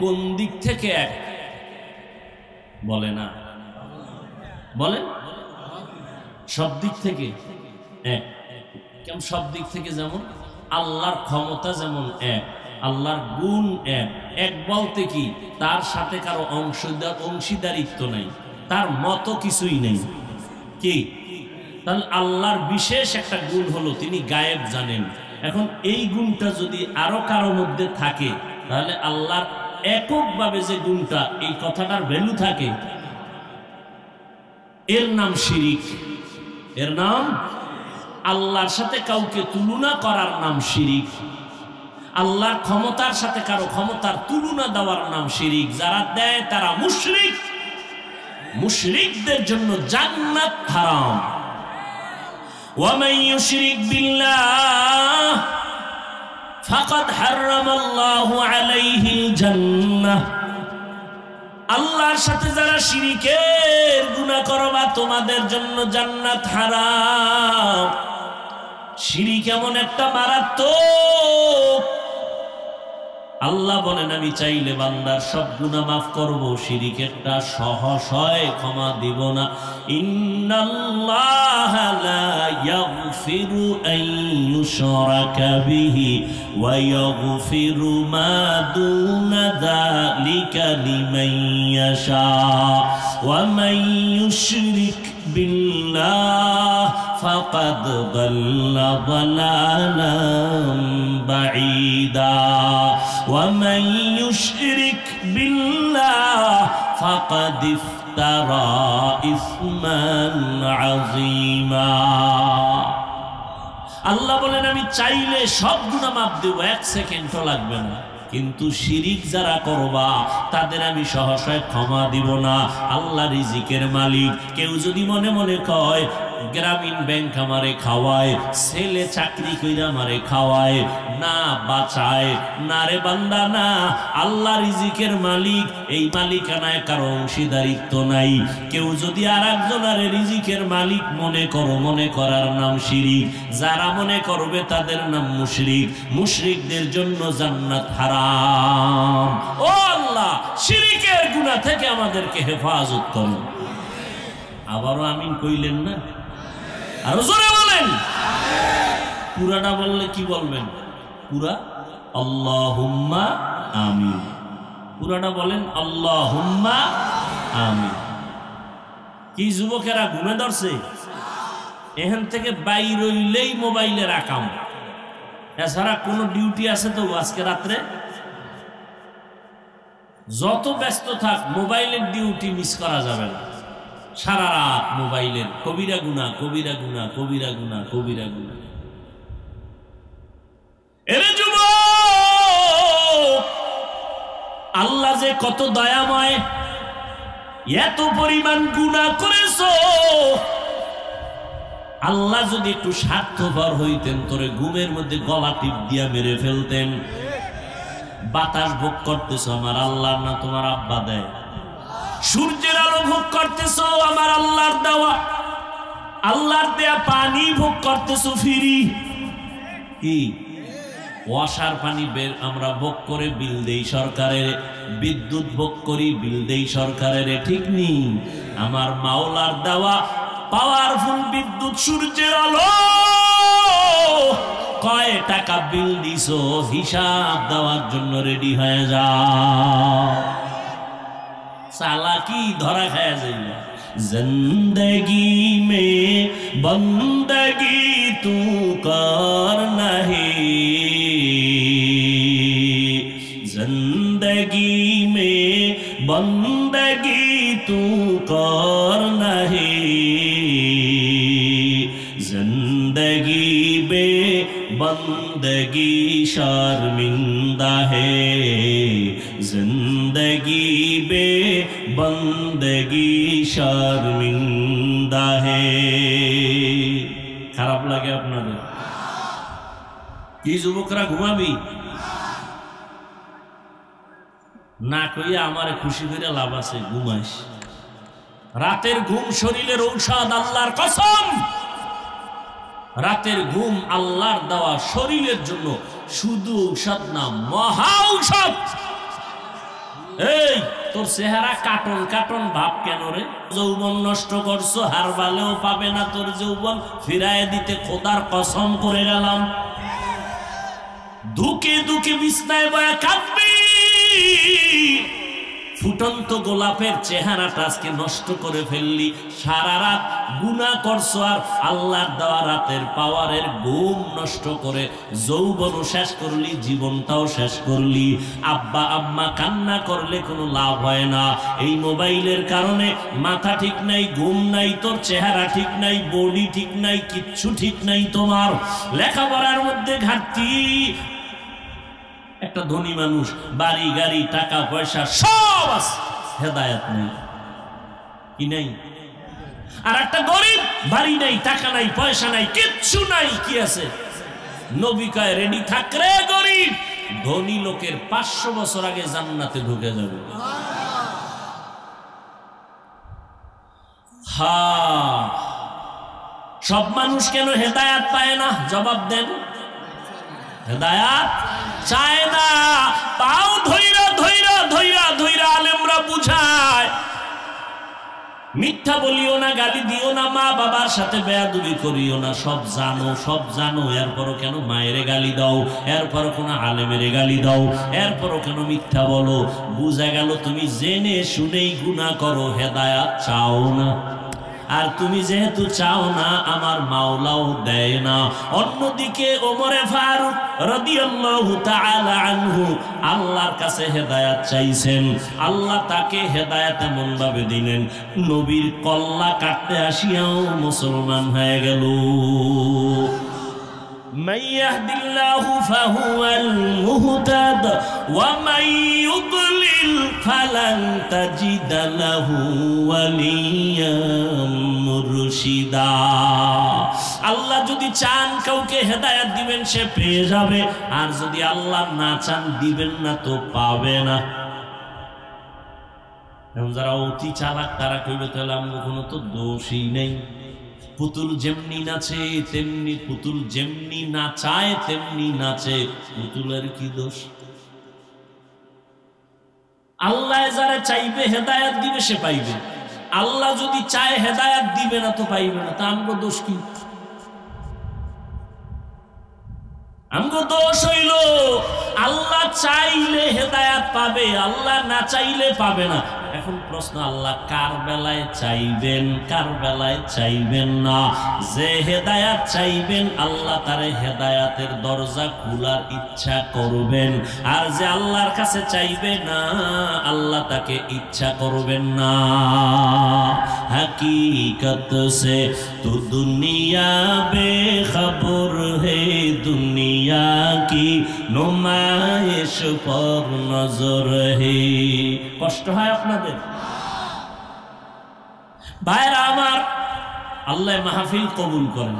কোন দিক থেকে এক? বলে না, বলে সব দিক থেকে এক। কেমন সব দিক থেকে? যেমন আল্লাহর ক্ষমতা যেমন এক, আল্লাহর গুণ এক। এক বলতে কি তার সাথে কারো অংশীদারিত্ব নাই, তার মতো কিছুই নেই। কি? তাহলে আল্লাহর বিশেষ একটা গুণ হলো তিনি গায়েব জানেন। এখন এই গুণটা যদি আরো কারো মধ্যে থাকে তাহলে আল্লাহর এককভাবে যে গুণটা, এই কথাটার ভ্যালু থাকে, এর নাম শিরিক। এর নাম, আল্লাহর সাথে কাউকে তুলনা করার নাম শিরিক। আল্লাহর ক্ষমতার সাথে কারো ক্ষমতার তুলনা দেওয়ার নাম শিরিক। যারা দেয় তারা মুশরিক। মুশরিকদের জন্য জান্নাত হারাম। ওয়ামান ইউশরিক বিল্লাহ ফাকাদ হারামাল্লাহু আলাইহিল জান্নাহ। আল্লাহর সাথে যারা শিরিকের গুনাহ করবা তোমাদের জন্য জান্নাত হারাম। শিরিক এমন একটা মারাত্মক, আল্লাহ বলেন আমি চাইলে বান্দার সব গুনাহ মাফ করব, শিরিক একটা সহসয় ক্ষমা দিব না। ইন্নাল্লাহা লা ইয়াগফিরু আন ইউশরাকা বিহি ওয়া ইয়াগফিরু মা দুনা যালিকা লিমান ইয়াশা ওয়া মান ইউশরিক বিল্লাহ ফাকাদ দাল্লা দালালান বাঈদা ওয়া মান ইউশরিক বিল্লাহ ফাকাদ ইফতারা ইসমান আযীমা। আল্লাহ বলেন আমি চাইলে সব গুনাহ মাফ দেব, এক সেকেন্ডও লাগবে না, কিন্তু শিরিক যারা করবা তাদের আমি সহসায় ক্ষমা দিব না। আল্লাহ রিজিকের মালিক। কেউ যদি মনে মনে কয় গ্রামীণ ব্যাংক আমারে খাওয়ায়, ছেলে চাকরি কইরা আমারে খাওয়ায়, না বাঁচায়, না রে বান্দা না। আল্লাহ রিজিকের মালিক, এই মালিকানায় কারো অংশীদারিত্ব নাই। কেউ যদি আর একজনের রিজিকের মালিক মনে করো, মনে করার নাম শিরিক। যারা মনে করবে তাদের নাম মুশরিক। মুশরিকদের জন্য জান্নাত হারাম। ও আল্লাহ, শিরিকের গুনাহ থেকে আমাদেরকে হেফাজত করুন। আবারও আমিন কইলেন না? আরো জোরে বলেন। পুরাটা বললে কি বলবেন? পুরা আল্লাহুম্মা আমিন। পুরাটা বলেন আল্লাহুম্মা আমিন। কি যুবকেরা ঘুমে ধরছে? এখান থেকে বাইর হইলেই মোবাইলের আকাম, এছাড়া কোনো ডিউটি আছে তো আজকে রাত্রে? যত ব্যস্ত থাক মোবাইলের ডিউটি মিস করা যাবে না। সারা রাত মোবাইলের কবিরা গুনাহ, কবিরা গুনাহ, কবিরা গুনাহ, কবিরা গুনাহ। এরে যুবক, আল্লাহ যে কত দয়াময়, এত পরিমাণ গুনাহ করেছো। আল্লাহ যদি একটু স্বার্থপর হইতেন তোরে ঘুমের মধ্যে গলা টিপ দিয়া মেরে ফেলতেন। বাতাস ভোগ করতেছো আমার আল্লাহর না তোমার আব্বা দেয়? সূর্যের আলো ভোগ করতেছো আমার আল্লাহর দেওয়া, আল্লাহর দেয়া পানি ভোগ করতেছো ফ্রি। কি ওয়াসার পানি বের আমরা ভোগ করে বিল দেই সরকারের, বিদ্যুৎ ভোগ করি বিল দেই সরকারের, ঠিক নেই? আমার মাওলার দেওয়া পাওয়ারফুল বিদ্যুৎ সূর্যের আলো, কয় টাকা বিল দিছো হিসাব দেওয়ার জন্য রেডি হয়ে যাও। চালাকি ধরা খায়া যাইবা। जिंदगी में बंदगी तू कर नहीं, जिंदगी में बंदगी तू कर नहीं, जिंदगी बे बंदगी शर्मिंदा है, जिंदगी बे बंदगी शर्मिंदा है। খারাপ লাগে আপনাদের? কি যুবকরা ঘুমাবি না কইয়া আমারে খুশি করে লাভ আছে? ঘুমাইস। রাতের ঘুম শরীরের ঔষধ, আল্লাহর কসম। রাতের ঘুম আল্লাহর দেওয়া শরীরের জন্য শুধু ঔষধ না, মহা ঔষধ। এই তোর চেহারা কাটন কাটন ভাব কেন রে? যৌবন নষ্ট করছো, হারবালেও পাবে না তোর যৌবন ফিরায় দিতে, খোদার কসম করে গেলাম। দুকে দুকে বিছনায় বয়া কাঁদবি, ফুটন্ত গোলাপের চেহারাটা আজকে নষ্ট করে ফেললি। সারা রাত গুনাহ করছো আর আল্লাহর দেওয়া রাতের পাওয়ারের ঘুম নষ্ট করে যৌবনও শেষ করলি, জীবনটাও শেষ করলি। আব্বা আম্মা কান্না করলে কোনো লাভ হয় না। এই মোবাইলের কারণে মাথা ঠিক নাই, ঘুম নাই, তোর চেহারা ঠিক নাই, বডি ঠিক নাই, কিচ্ছু ঠিক নাই। তোমার লেখাপড়ার মধ্যে ঘাটতি। একটা ধনী মানুষ, বাড়ি গাড়ি টাকা পয়সা সব আছে, হেদায়েত নেই, কি নাই? আর একটা গরিব, বাড়ি নাই, টাকা নাই, পয়সা নাই, কিচ্ছু নাই, কি আছে? নবী কয় রেডি থাক রে গরিব, ধনী লোকের 500 বছর আগে জান্নাতে ঢুকে যাবে। হ্যাঁ, সব মানুষ কেন হেদায়েত পায় না? জবাব দেন। হেদায়েত চায় না, তাও ধৈরা ধৈরা ধৈরা ধৈরা আলেমরা বুঝায়। মিথ্যা বলিও না, গালি দিও না, মা বাবার সাথে বেয়াদবি করিও না। সব জানো, সব জানো, এরপরও কেন মায়েরে গালি দাও? এরপরও কোন আলেমেরে গালি দাও? এরপরও কেন মিথ্যা বলো? বুঝা গেল তুমি জেনে শুনেই গুনাহ করো, হেদায়েত চাও না। আর তুমি যেহেতু চাও না, আমার মাওলাও দেয় না। অন্যদিকে ওমরে ফারুক রাদিয়াল্লাহু তাআলা আনহু আল্লাহর কাছে হেদায়েত চাইছেন, আল্লাহ তাকে হেদায়েত এমন ভাবে দিলেন, নবীর কল্লা কাটতে আসিয়াও মুসলমান হয়ে গেল। من يهد الله فهو المهتد ومن يضلل فلن تجد له وليا مرشدا। আল্লাহ যদি চান কাউকে হেদায়েত দিবেন, সে পেয়ে যাবে, আর যদি আল্লাহ না চান দিবেন না তো পাবে না। এখন যারা অতি চালাক তারা কইবে তাহলে আমার কোনো তো দোষই নেই। পুতুল যেমনি নাচে তেমনি, পুতুল যেমনি নাচায় তেমনি নাচে, পুতুলের কি দোষ? আল্লাহ যারা চাইবে হেদায়েত দিবে সে পাইবে, আল্লাহ যদি চায় হেদায়েত দিবে না তো পাইবে না। তা আমগো দোষ কি? আমগো দোষ হইল আল্লাহ চাইলে হেদায়েত পাবে, আল্লাহ না চাইলে পাবে না। এখন প্রশ্ন, আল্লাহ কার বেলায় চাইবেন, কার বেলায় চাইবেন না? যে হেদায়েত চাইবেন আল্লাহ তারে হেদায়েতের দরজা খোলার ইচ্ছা করবেন, আর যে আল্লাহর কাছে চাইবে না আল্লাহ তাকে ইচ্ছা করবেন না। हकीकत से तो दुनिया बेखबर है, दुनिया की नुमाइश पर नजर है। কষ্ট হয় আপনাদের ভাইরা আমার? আল্লাহ মাহফিল কবুল করেন,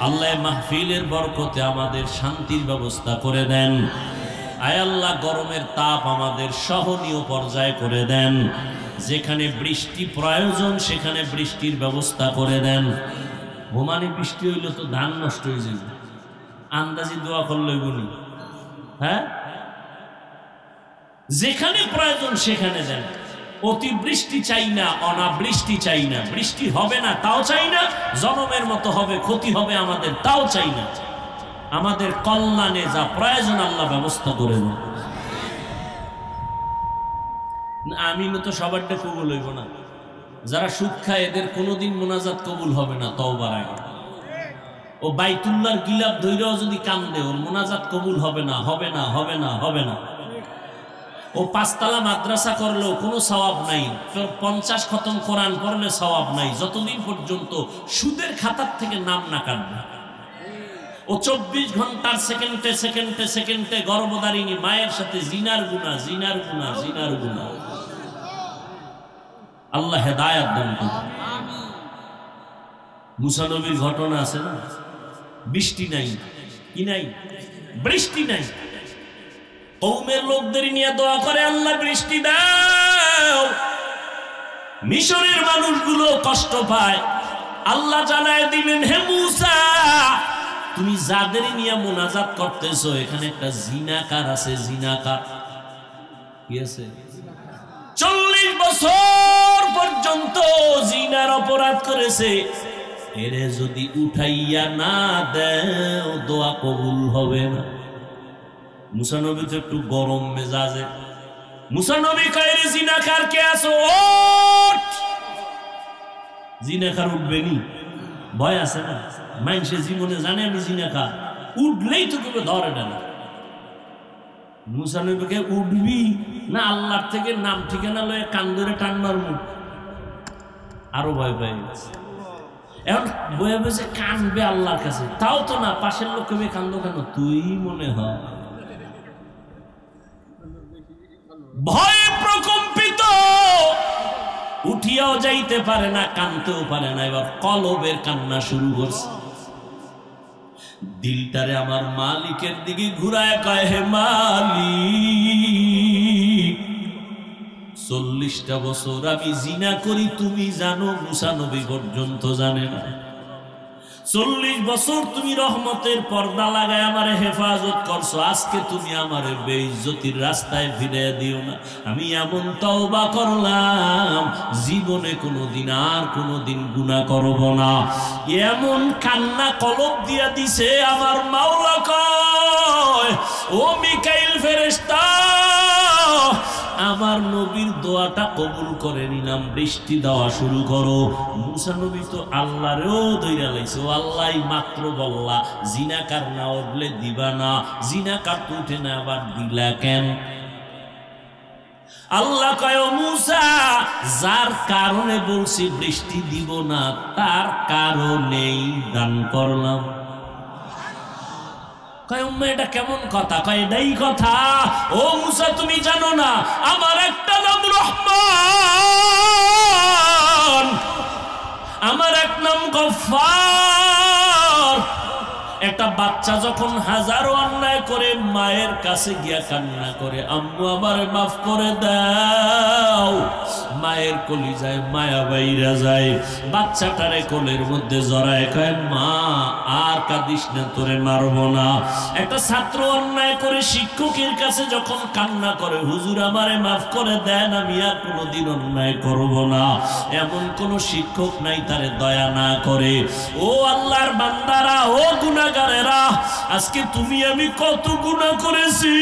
আল্লাহ মাহফিলের বরকতে আমাদের শান্তির ব্যবস্থা করে দেন। আয় আল্লাহ গরমের তাপ আমাদের সহনীয় পর্যায়ে করে দেন। যেখানে বৃষ্টি প্রয়োজন সেখানে বৃষ্টির ব্যবস্থা করে দেন। ঘুমানি বৃষ্টি হইলে তো ধান নষ্ট হয়ে যাবে, আন্দাজি দোয়া করলে বলি। হ্যাঁ, যেখানে প্রয়োজন সেখানে দেন। অতিবৃষ্টি চাই না, অনাবৃষ্টি চাই না, বৃষ্টি হবে না তাও চাই না, জনমের মতো হবে, ক্ষতি হবে আমাদের তাও চাই না। আমাদের কল্যাণে যা প্রয়োজন আল্লাহ ব্যবস্থা করে দেন। আমিন তো সবারটা কবুল হইব না। যারা সুদ খায় এদের কোনোদিন মোনাজাত কবুল হবে না তওবার আগে। ও বাইতুল্লাহর গিলাপ ধইরাও যদি কান্দে ওর মোনাজাত কবুল হবে না, হবে না, হবে না, হবে না। ও 5 তলা মাদ্রাসা করলেও কোনো সওয়াব নাই, 50 খতম কোরআন পড়লে সওয়াব নাই, যতদিন পর্যন্ত সুদের খাতার থেকে নাম না কাটবে। ও 24 ঘন্টার সেকেন্ডে সেকেন্ডে সেকেন্ডে গর্ভধারিণী মায়ের সাথে জিনার গুনাহ, জিনার গুনাহ, জিনার গুনাহ। আল্লাহ হেদায়েত দান করুন। মুসা নবীর ঘটনা আছে না, বৃষ্টি নাই, কি নাই? বৃষ্টি নাই। কওমের লোকদের নিয়ে দোয়া করে, আল্লাহ বৃষ্টি দাও। মিশরের মানুষগুলো কষ্ট পায়, আল্লাহ জানায় দিলেন, হে মুসা তুমি যাদের নিয়ে মুনাজাত করতেছো এখানে একটা জিনাকার আছে। জিনাকার কি আছে? 40 বছর পর্যন্ত জিনার অপরাধ করেছে। এরে যদি উঠাইয়া না দেও দোয়া কবুল হবে না। মুসা নবী তো একটু গরম মেজাজে। মুসা নবী কয় রে জিনাকার কে আছো, ওঠ। জিনাকার উঠবেনি, ভয় আছে না? মানুষে জীবনে জানে আমি জিনাকার, উঠলেই তো কেউ ধরে না। মুসা নবীকে উঠবি না আল্লাহর থেকে নাম ঠিকানা লয়ে কান ধরে টান মারবো, আরো ভয় পেয়ে গেছে। এখন বয়ে বসে কানবে আল্লাহর কাছে, তাও তো না। পাশের লোক কবে কান্দো কেন, তুই মনে হয় ভয়ে প্রকম্পিত, উঠিয়াও যাইতে পারে না, কানতেও পারে না। এবার কলবের কান্না শুরু করছে। দিলটারে আমার মালিকের দিকে ঘুরায় কয়, হে মালিক, 40টা বছর আমি জিনা করি, তুমি জানো, মুসা নবী পর্যন্ত জানে না। 40 বছর তুমি রহমতের পর্দা লাগায় আমারে হেফাজত করছো, আজকে তুমি আমারে বেইজ্জতির রাস্তায় ফিরে দিও না। আমি এমন তওবা করলাম, জীবনে কোনোদিন আর কোনোদিন গুনাহ করব না। এমন কান্না কলব দিয়া দিছে আমার মাওলা কয়, ও মিকাইল ফেরেশতা, আমার নবীর দোয়াটা কবুল করে নিলাম, বৃষ্টি দেওয়া শুরু করো। মুসা নবী তো আল্লাহরেও দইরা লাইছে, ও আল্লাহ মাত্র বললা জিনাকার না উঠলে দিবা না, জিনাকার তো উঠে না, আবার দিলা কেন? আল্লাহ কয়, মুসা, যার কারণে বলছি বৃষ্টি দিব না, তার কারণেই দান করলাম। কয় উম্মা এটা কেমন কথা? কয় এটাই কথা। ও মুসা, তুমি জানো না আমার একটা নাম রহমান, আমার এক নাম গফফার। একটা বাচ্চা যখন হাজারো অন্যায় করে মায়ের কাছে গিয়া কান্না করে, আম্মু আমারে মাফ করে দাও, মায়ের কলিজায় মায়া বাইরা যায়, বাচ্চাটারে কোলের মধ্যে জড়ায় কয়, মা আর কাঁদিস না, তোরে মারব না। একটা ছাত্র অন্যায় করে শিক্ষকের কাছে যখন কান্না করে, হুজুর আমারে মাফ করে দেন, আমি আর কোনোদিন অন্যায় করব না, এমন কোন শিক্ষক নাই তারে দয়া না করে। ও আল্লাহর বান্দারা, ও গুনাহগারেরা, আজকে তুমি আমি কত গুনাহ করেছি,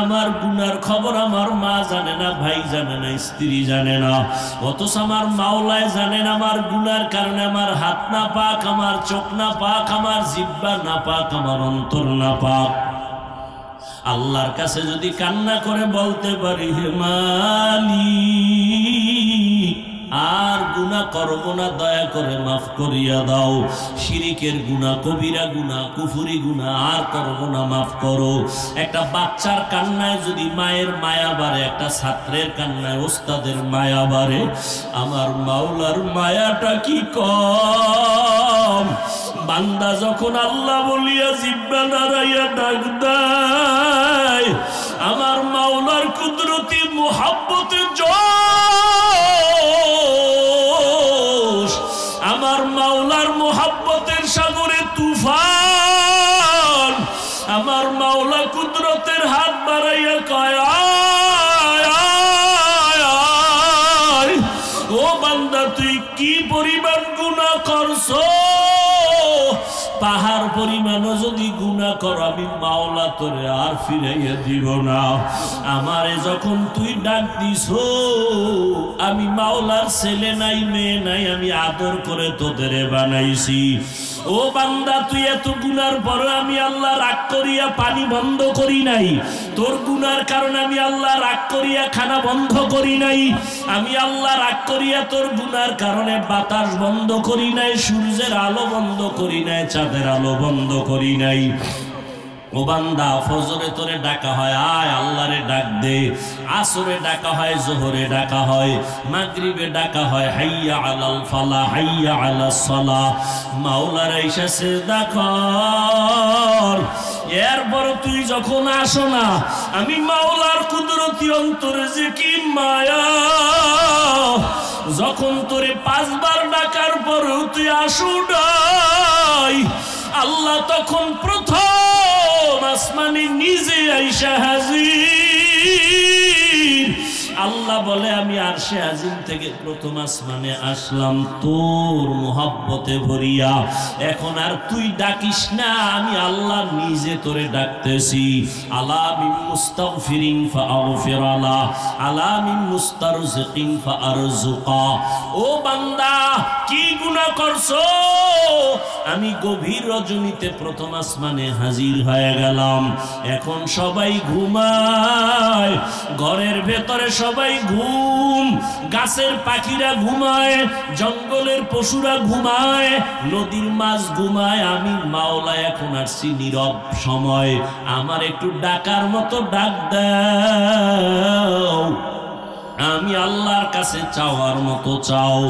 আমার গুনার খবর আমার মা জানে না, ভাই জানে না, স্ত্রী জানে না, অথচ আমার মাওলায় জানেন আমার গুনার কারণে আমার হাত না পাক, আমার চোখ না পাক, আমার জিহ্বা না পাক, আমার অন্তর না পাক। আল্লাহর কাছে যদি কান্না করে বলতে পারি, হে মালিক, আর গুনাহ করব না, দয়া করে মাফ করিয়া দাও, শিরিকের গুনাহ, কবিরা গুনাহ, কুফরি গুনাহ আর করব না, মাফ করো। একটা বাচ্চার কান্নায় যদি মায়ের মায়া বাড়ে, একটা ছাত্রের কান্নায় ওস্তাদের মায়া বাড়ে, আমার মাওলার মায়াটা কি কম? বান্দা যখন আল্লাহ বলিয়া জিহ্বা নাড়াইয়া ডাক দেয়, আমার মাওলার কুদরতি মুহাব্বতে জোশ, আমার মাওলার মুহাব্বতের সাগরে তুফান, আমার মাওলা কুদরতের হাত বাড়াইয়া কয়, আয় আয় আয়, ও বান্দা তুই কি পরিমাণ গুনাহ করছো, পাহাড় পরিমাণও যদি গুনাহ কর, আমি মাওলা তোরে আর ফিরাইয়া দিব না। আমারে যখন তুই ডাক দিছো, আমি মাওলার ছেলে নাই, মেয়ে নাই, আমি আদর করে তোদের বানাইছি। ও বান্দা, তুই এত গুনার পরে আমি আল্লাহ রাগ করিয়া পানি বন্ধ করি নাই, তোর গুনার কারণে আমি আল্লাহ রাগ করিয়া খানা বন্ধ করি নাই, আমি আল্লাহ রাগ করিয়া তোর গুনার কারণে বাতাস বন্ধ করি নাই, সূর্যের আলো বন্ধ করি নাই, চাঁদের আলো বন্ধ করি নাই। ও বান্দা, ফজরে তোরে ডাকা হয়, আয় আল্লাহরে ডাক দে, আসরে ডাকা হয়, জোহরে ডাকা হয়, মাগরিবে ডাকা হয়, হাইয়া আলাল ফালাহ, হাইয়া আলাস সালাহ, মাওলার আইসা সিজদা কর। এরপর তুই যখন আসো না, আমি মাওলার কুদরতি অন্তরে যে কি মায়া, যখন তোরে 5 বার ডাকার পরেও তুই আসো নাই, আল্লাহ তখন প্রথম আসমানে নিজে আইসা হাজির। আল্লাহ বলে আমি আরশে আজিম থেকে প্রথম আসমানে আসলাম তোর মোহাব্বতে ভরিয়া, এখন আর তুই ডাকিস না, আমি আল্লাহ নিজে তোরে ডাকতেছি। আলা মিন মুস্তাগফিরিন ফাআগফির আলা, আলা মিন মুস্তারজিকিন ফাআরজুকা। ও বান্দা কি গুনাহ করছো? আমি গভীর রজনীতে প্রথম আসমানে হাজির হয়ে গেলাম, এখন সবাই ঘুমায়, ঘরের ভেতরে সবাই ঘুম, গাছের পাখিরা ঘুমায়, জঙ্গলের পশুরা ঘুমায়, নদীর মাছ ঘুমায়, আমি মাওলা এখন আসছি নীরব সময়, আমার একটু ডাকার মতো ডাক দাও। আমি আল্লাহর কাছে চাওয়ার মতো চাও,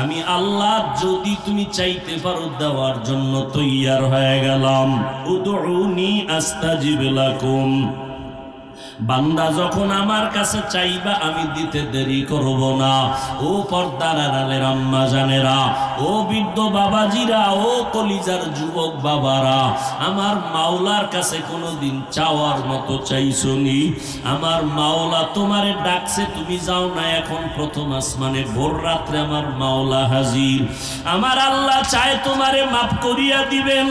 আমি আল্লাহ যদি তুমি চাইতে পারো দেওয়ার জন্য তৈয়ার হয়ে গেলাম। উদউনি আস্তাজিব লাকুম। বান্দা যখন আমার কাছে চাইবা আমি দিতে দেরি করব না। ও পর্দার আড়ালের আম্মা জানেরা, ও বৃদ্ধ বাবাজিরা, ও কলিজার যুবক বাবারা, আমার মাওলার কাছে কোনোদিন চাওয়ার মতো চাইছনি? আমার মাওলা তোমারে ডাকছে, তুমি যাও না, এখন প্রথম আসমানে ভোর রাত্রে আমার মাওলা হাজির। আমার আল্লাহ চায় তোমারে মাফ করিয়া দিবেন,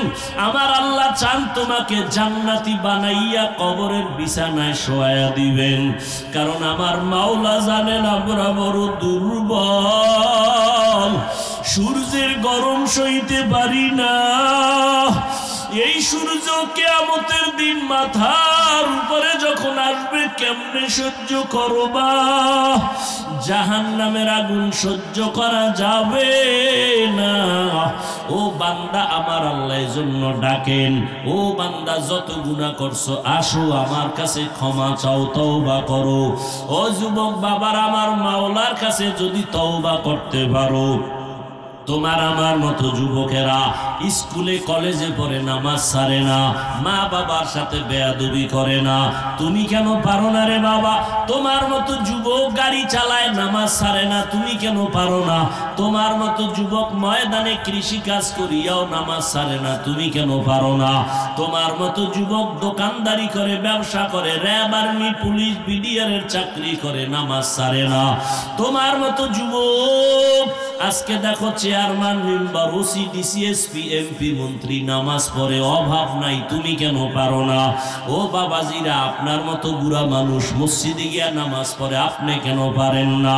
আমার আল্লাহ চান তোমাকে জান্নাতি বানাইয়া কবরের বিছানায় শোয়া দিবেন, কারণ আমার মাওলা জানেন আমরা বড় দুর্বল, সূর্যের গরম সইতে পারি না। এই সূর্য কিয়ামতের দিন মাথার উপরে যখন আসবে কেমনে সহ্য করবা? জাহান্নামের আগুন সহ্য করা যাবে না। ও বান্দা আমার আল্লাহর জন্য ডাকেন, ও বান্দা যত গুনাহ করছো আসো আমার কাছে ক্ষমা চাও, তওবা করো। ও যুবক বাবার, আমার মাওলার কাছে যদি তওবা করতে পারো, তোমার আমার মতো যুবকেরা স্কুলে কলেজে পড়ে নামাজ ছাড়ে না, মা বাবার সাথে বেয়াদবি করে না, তুমি কেন পারো না রে বাবা? তোমার মতো যুবক গাড়ি চালায় নামাজ ছাড়ে না, তুমি কেন পারো না? তোমার মতো যুবক ময়দানে কৃষি কাজ করিয়াও নামাজ ছাড়ে না, তুমি কেন পারো না? তোমার মতো যুবক দোকানদারি করে, ব্যবসা করে, র্যাব, আর্মি, পুলিশ, বিডিআর এর চাকরি করে, নামাজ ছাড়ে না। তোমার মতো যুবক আজকে দেখো chairman, member, OC, DC, SP, MP, মন্ত্রী নামাজ পড়ে, অভাব নাই, তুমি কেন পারো না? ও বাবাজিরা, আপনার মতো বুড়া মানুষ মসজিদে গিয়া নামাজ পড়ে, আপনি কেন পারেন না?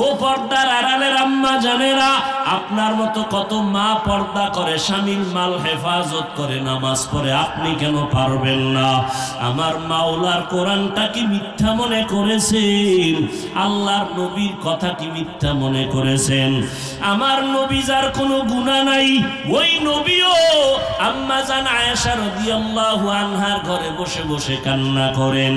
ও পর্দার আড়ালের আম্মা জানেরা, আপনার মতো কত মা পর্দা করে, স্বামীর মাল হেফাজত করে, নামাজ পড়ে, আপনি কেন পারবেন না? আমার মাওলার কোরআনটা কি মিথ্যা মনে করেছেন? আল্লাহর নবীর কথা কি মিথ্যা মনে করেছেন? আমার নবী যার কোনো গুনাহ নাই, ওই নবীও আম্মা জান আয়েশা রাদিয়াল্লাহু আনহার ঘরে বসে বসে কান্না করেন।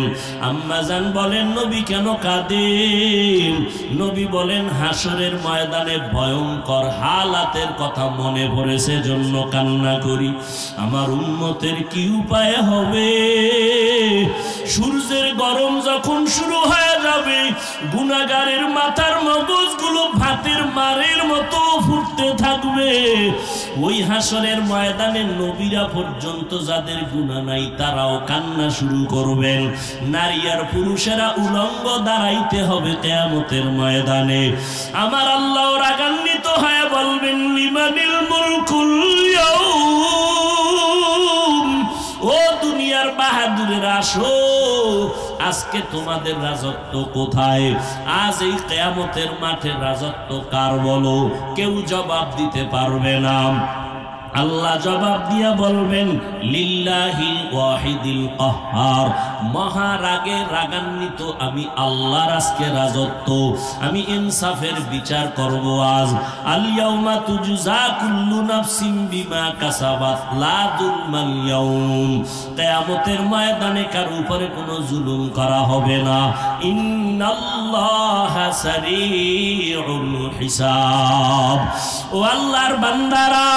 আম্মা জান বলেন, নবী কেন কাঁদেন? নবী বলেন, হাসরের ময়দানে ভয়ঙ্কর হালাতের কথা মনে পড়েছে, জন্য কান্না করি। আমার উম্মতের কি উপায় হবে? সূর্যের গরম যখন শুরু হয়ে যাবে, গুনাহগারের মাথার মগজগুলো ভাতের মারের মতো ফুটতে থাকবে। ওই হাসরের ময়দানে নবীরা পর্যন্ত যাদের গুনাহ নাই তারাও কান্না শুরু করবেন। নারী আর পুরুষেরা উলঙ্গ দাঁড়াইতে হবে কিয়ামতের ময়দানে। আমার আল্লাহ রাগান্বিত হয়ে বলবেন, লিমানিল মুলকুল ইয়াউম। ও দুনিয়ার বাহাদুরেরা, আসো, আজকে তোমাদের রাজত্ব কোথায়? আজ এই কিয়ামতের মাঠে রাজত্ব কার বলো? কেউ জবাব দিতে পারবে না। আল্লাহ জবাব দিয়া বলবেন, লিল্লাহিল ওয়াহিদিল কাহ্হার। মহারাগে রাগান্বিত আমি আল্লাহর আজকে রাজত্ব, আমি ইনসাফের বিচার করব আজ। আল ইয়াউমা তুজজা কুল্লু নাফসিন বিমা কাসাবাত লা যুলমাল ইয়াউম। কিয়ামতের ময়দানে কার উপরে কোনো জুলুম করা হবে না। ইন্নাল্লাহা সারিউল হিসাব। ও আল্লাহর বান্দারা,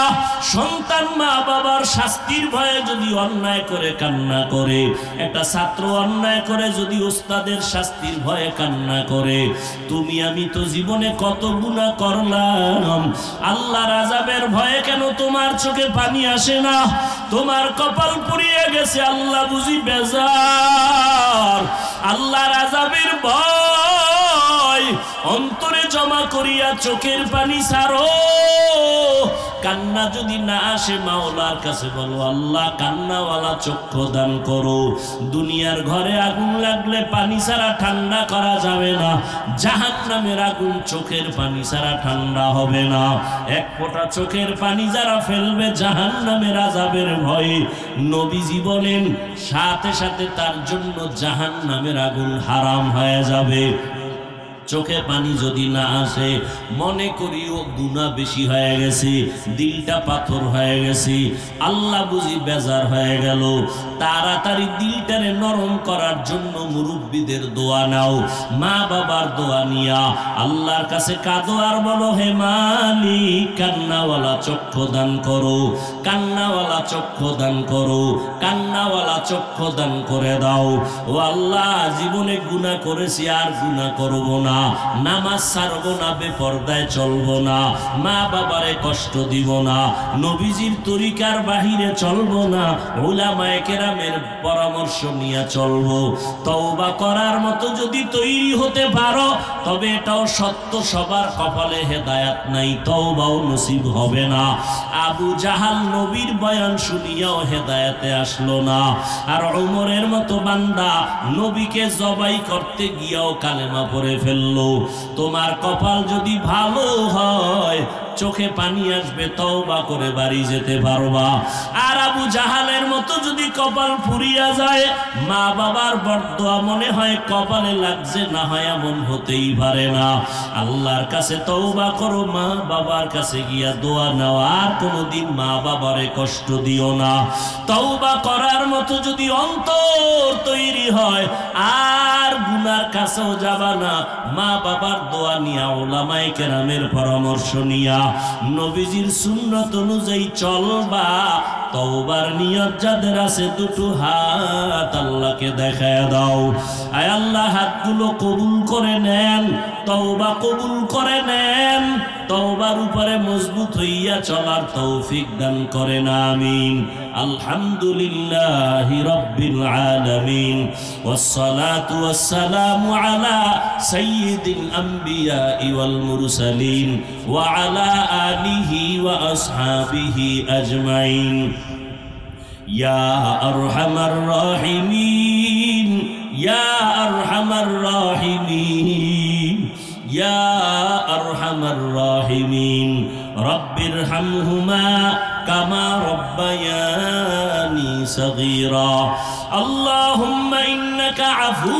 সন্তান মা বাবার শাস্তির ভয়ে যদি অন্যায় করে কান্না করে, একটা ছাত্র অন্যায় করে যদি ওস্তাদের শাস্তির ভয়ে কান্না করে, তুমি আমি তো জীবনে কত গুনাহ করলাম, আল্লাহর আযাবের ভয়ে কেন তোমার চোখে পানি আসে না? তোমার কপাল পুড়িয়ে গেছে, আল্লাহ বুঝি বেজার। আল্লাহর আযাবের ভয় অন্তরে জমা করিয়া চোখের পানি ছাড়ো। কান্না যদি না আসে, মাওলার কাছে বলো, আল্লাহ কান্নাওয়ালা চক্ষু দান করো। দুনিয়ার ঘরে আগুন লাগলে পানি ছাড়া ঠান্ডা করা যাবে না, জাহান্নামের আগুন চোখের পানি ছাড়া ঠান্ডা হবে না। এক ফোঁটা চোখের পানি যারা ফেলবে জাহান্নামের আযাবের ভয়ে, নবীজি বলেন সাথে সাথে তার জন্য জাহান্নামের আগুন হারাম হয়ে যাবে। চোখে পানি যদি না আসে, মনে করিও গুনাহ বেশি হয়ে গেছে, দিলটা পাথর হয়ে গেছে, আল্লাহ বুঝি বেজার হয়ে গেল। তাড়াতাড়ি দিলটারে নরম করার জন্য মুরব্বীদের দোয়া নাও, মা বাবার দোয়া নিয়া আল্লাহর কাছে কাঁদো আর বলো, হে মালিক কান্নাওয়ালা চক্ষু দান করো, কান্নাওয়ালা চক্ষু দান করো, কান্নাওয়ালা চক্ষু দান করে দাও। ও আল্লাহ, জীবনে গুনাহ করেছি, আর গুনাহ করব না, নামাজ ছাড়বো না, বেপরদায় চলবো না, মা বাবারে কষ্ট দিব না, নবীজির তরিকার বাহিরে চলবো না, উলামায়ে কেরামের পরামর্শ নিয়ে চলবো। তওবা করার মতো যদি তৈরি হতে পারো, তবে এটাও সত্য, সবার কপালে হেদায়েত নাই, তওবাও নসিব হবে না। আবু জাহাল নবীর বয়ান শুনিয়াও হেদায়েতে আসলো না, আর ওমরের মতো বান্দা নবীকে জবাই করতে গিয়াও কালেমা পড়ে ফেলল। তোমার কপাল যদি ভালো হয়, চোখে পানি আসবে, তওবা করে বাড়ি যেতে পারবা। আর আবু জাহালের মতো যদি কপাল পুড়িয়া যায়, মা বাবার বরদোয়া মনে হয় কপালে লাগছে, না হয় এমন হতেই পারে না। আল্লাহর কাছে তওবা করো, মা বাবার কাছে গিয়া দোয়া নাও, আর কোনোদিন মা বাবারে কষ্ট দিও না। তওবা করার মতো যদি অন্তর তৈরি হয়, আর গুনার কাছেও যাবা না, মা বাবার দোয়া নিয়া, উলামায়ে কেরামের পরামর্শ নিয়া, নবীজির সুন্নাত অনুযায়ী চলবা। তওবার নিয়ত যাদের আছে, দুটো হাত আল্লাহকে দেখায় দাও। আয় আল্লাহ, হাতগুলো কবুল করে নেন, তওবা কবুল করে নেন, তওবার উপরে মজবুত হইয়া চলার তৌফিক দান করেন, আমিন। আলহামদুলিল্লাহি রাব্বিল আলামিন, ওয়াসসালাতু ওয়াসসালামু আলা সাইয়্যিদিল আম্বিয়া ওয়াল মুরসালিন ওয়া আলা আলিহি ওয়া আসহাবিহি আজমাইন। ইয়া আরহামার রাহিমিন, ইয়া আরহামার রাহিমিন, ইয়া আরহামার রাহিমিন, রব্বিরহামহুমা কামা রব্বায়ানি সগীরা। আল্লাহুম্মা ইন্নাকা আফু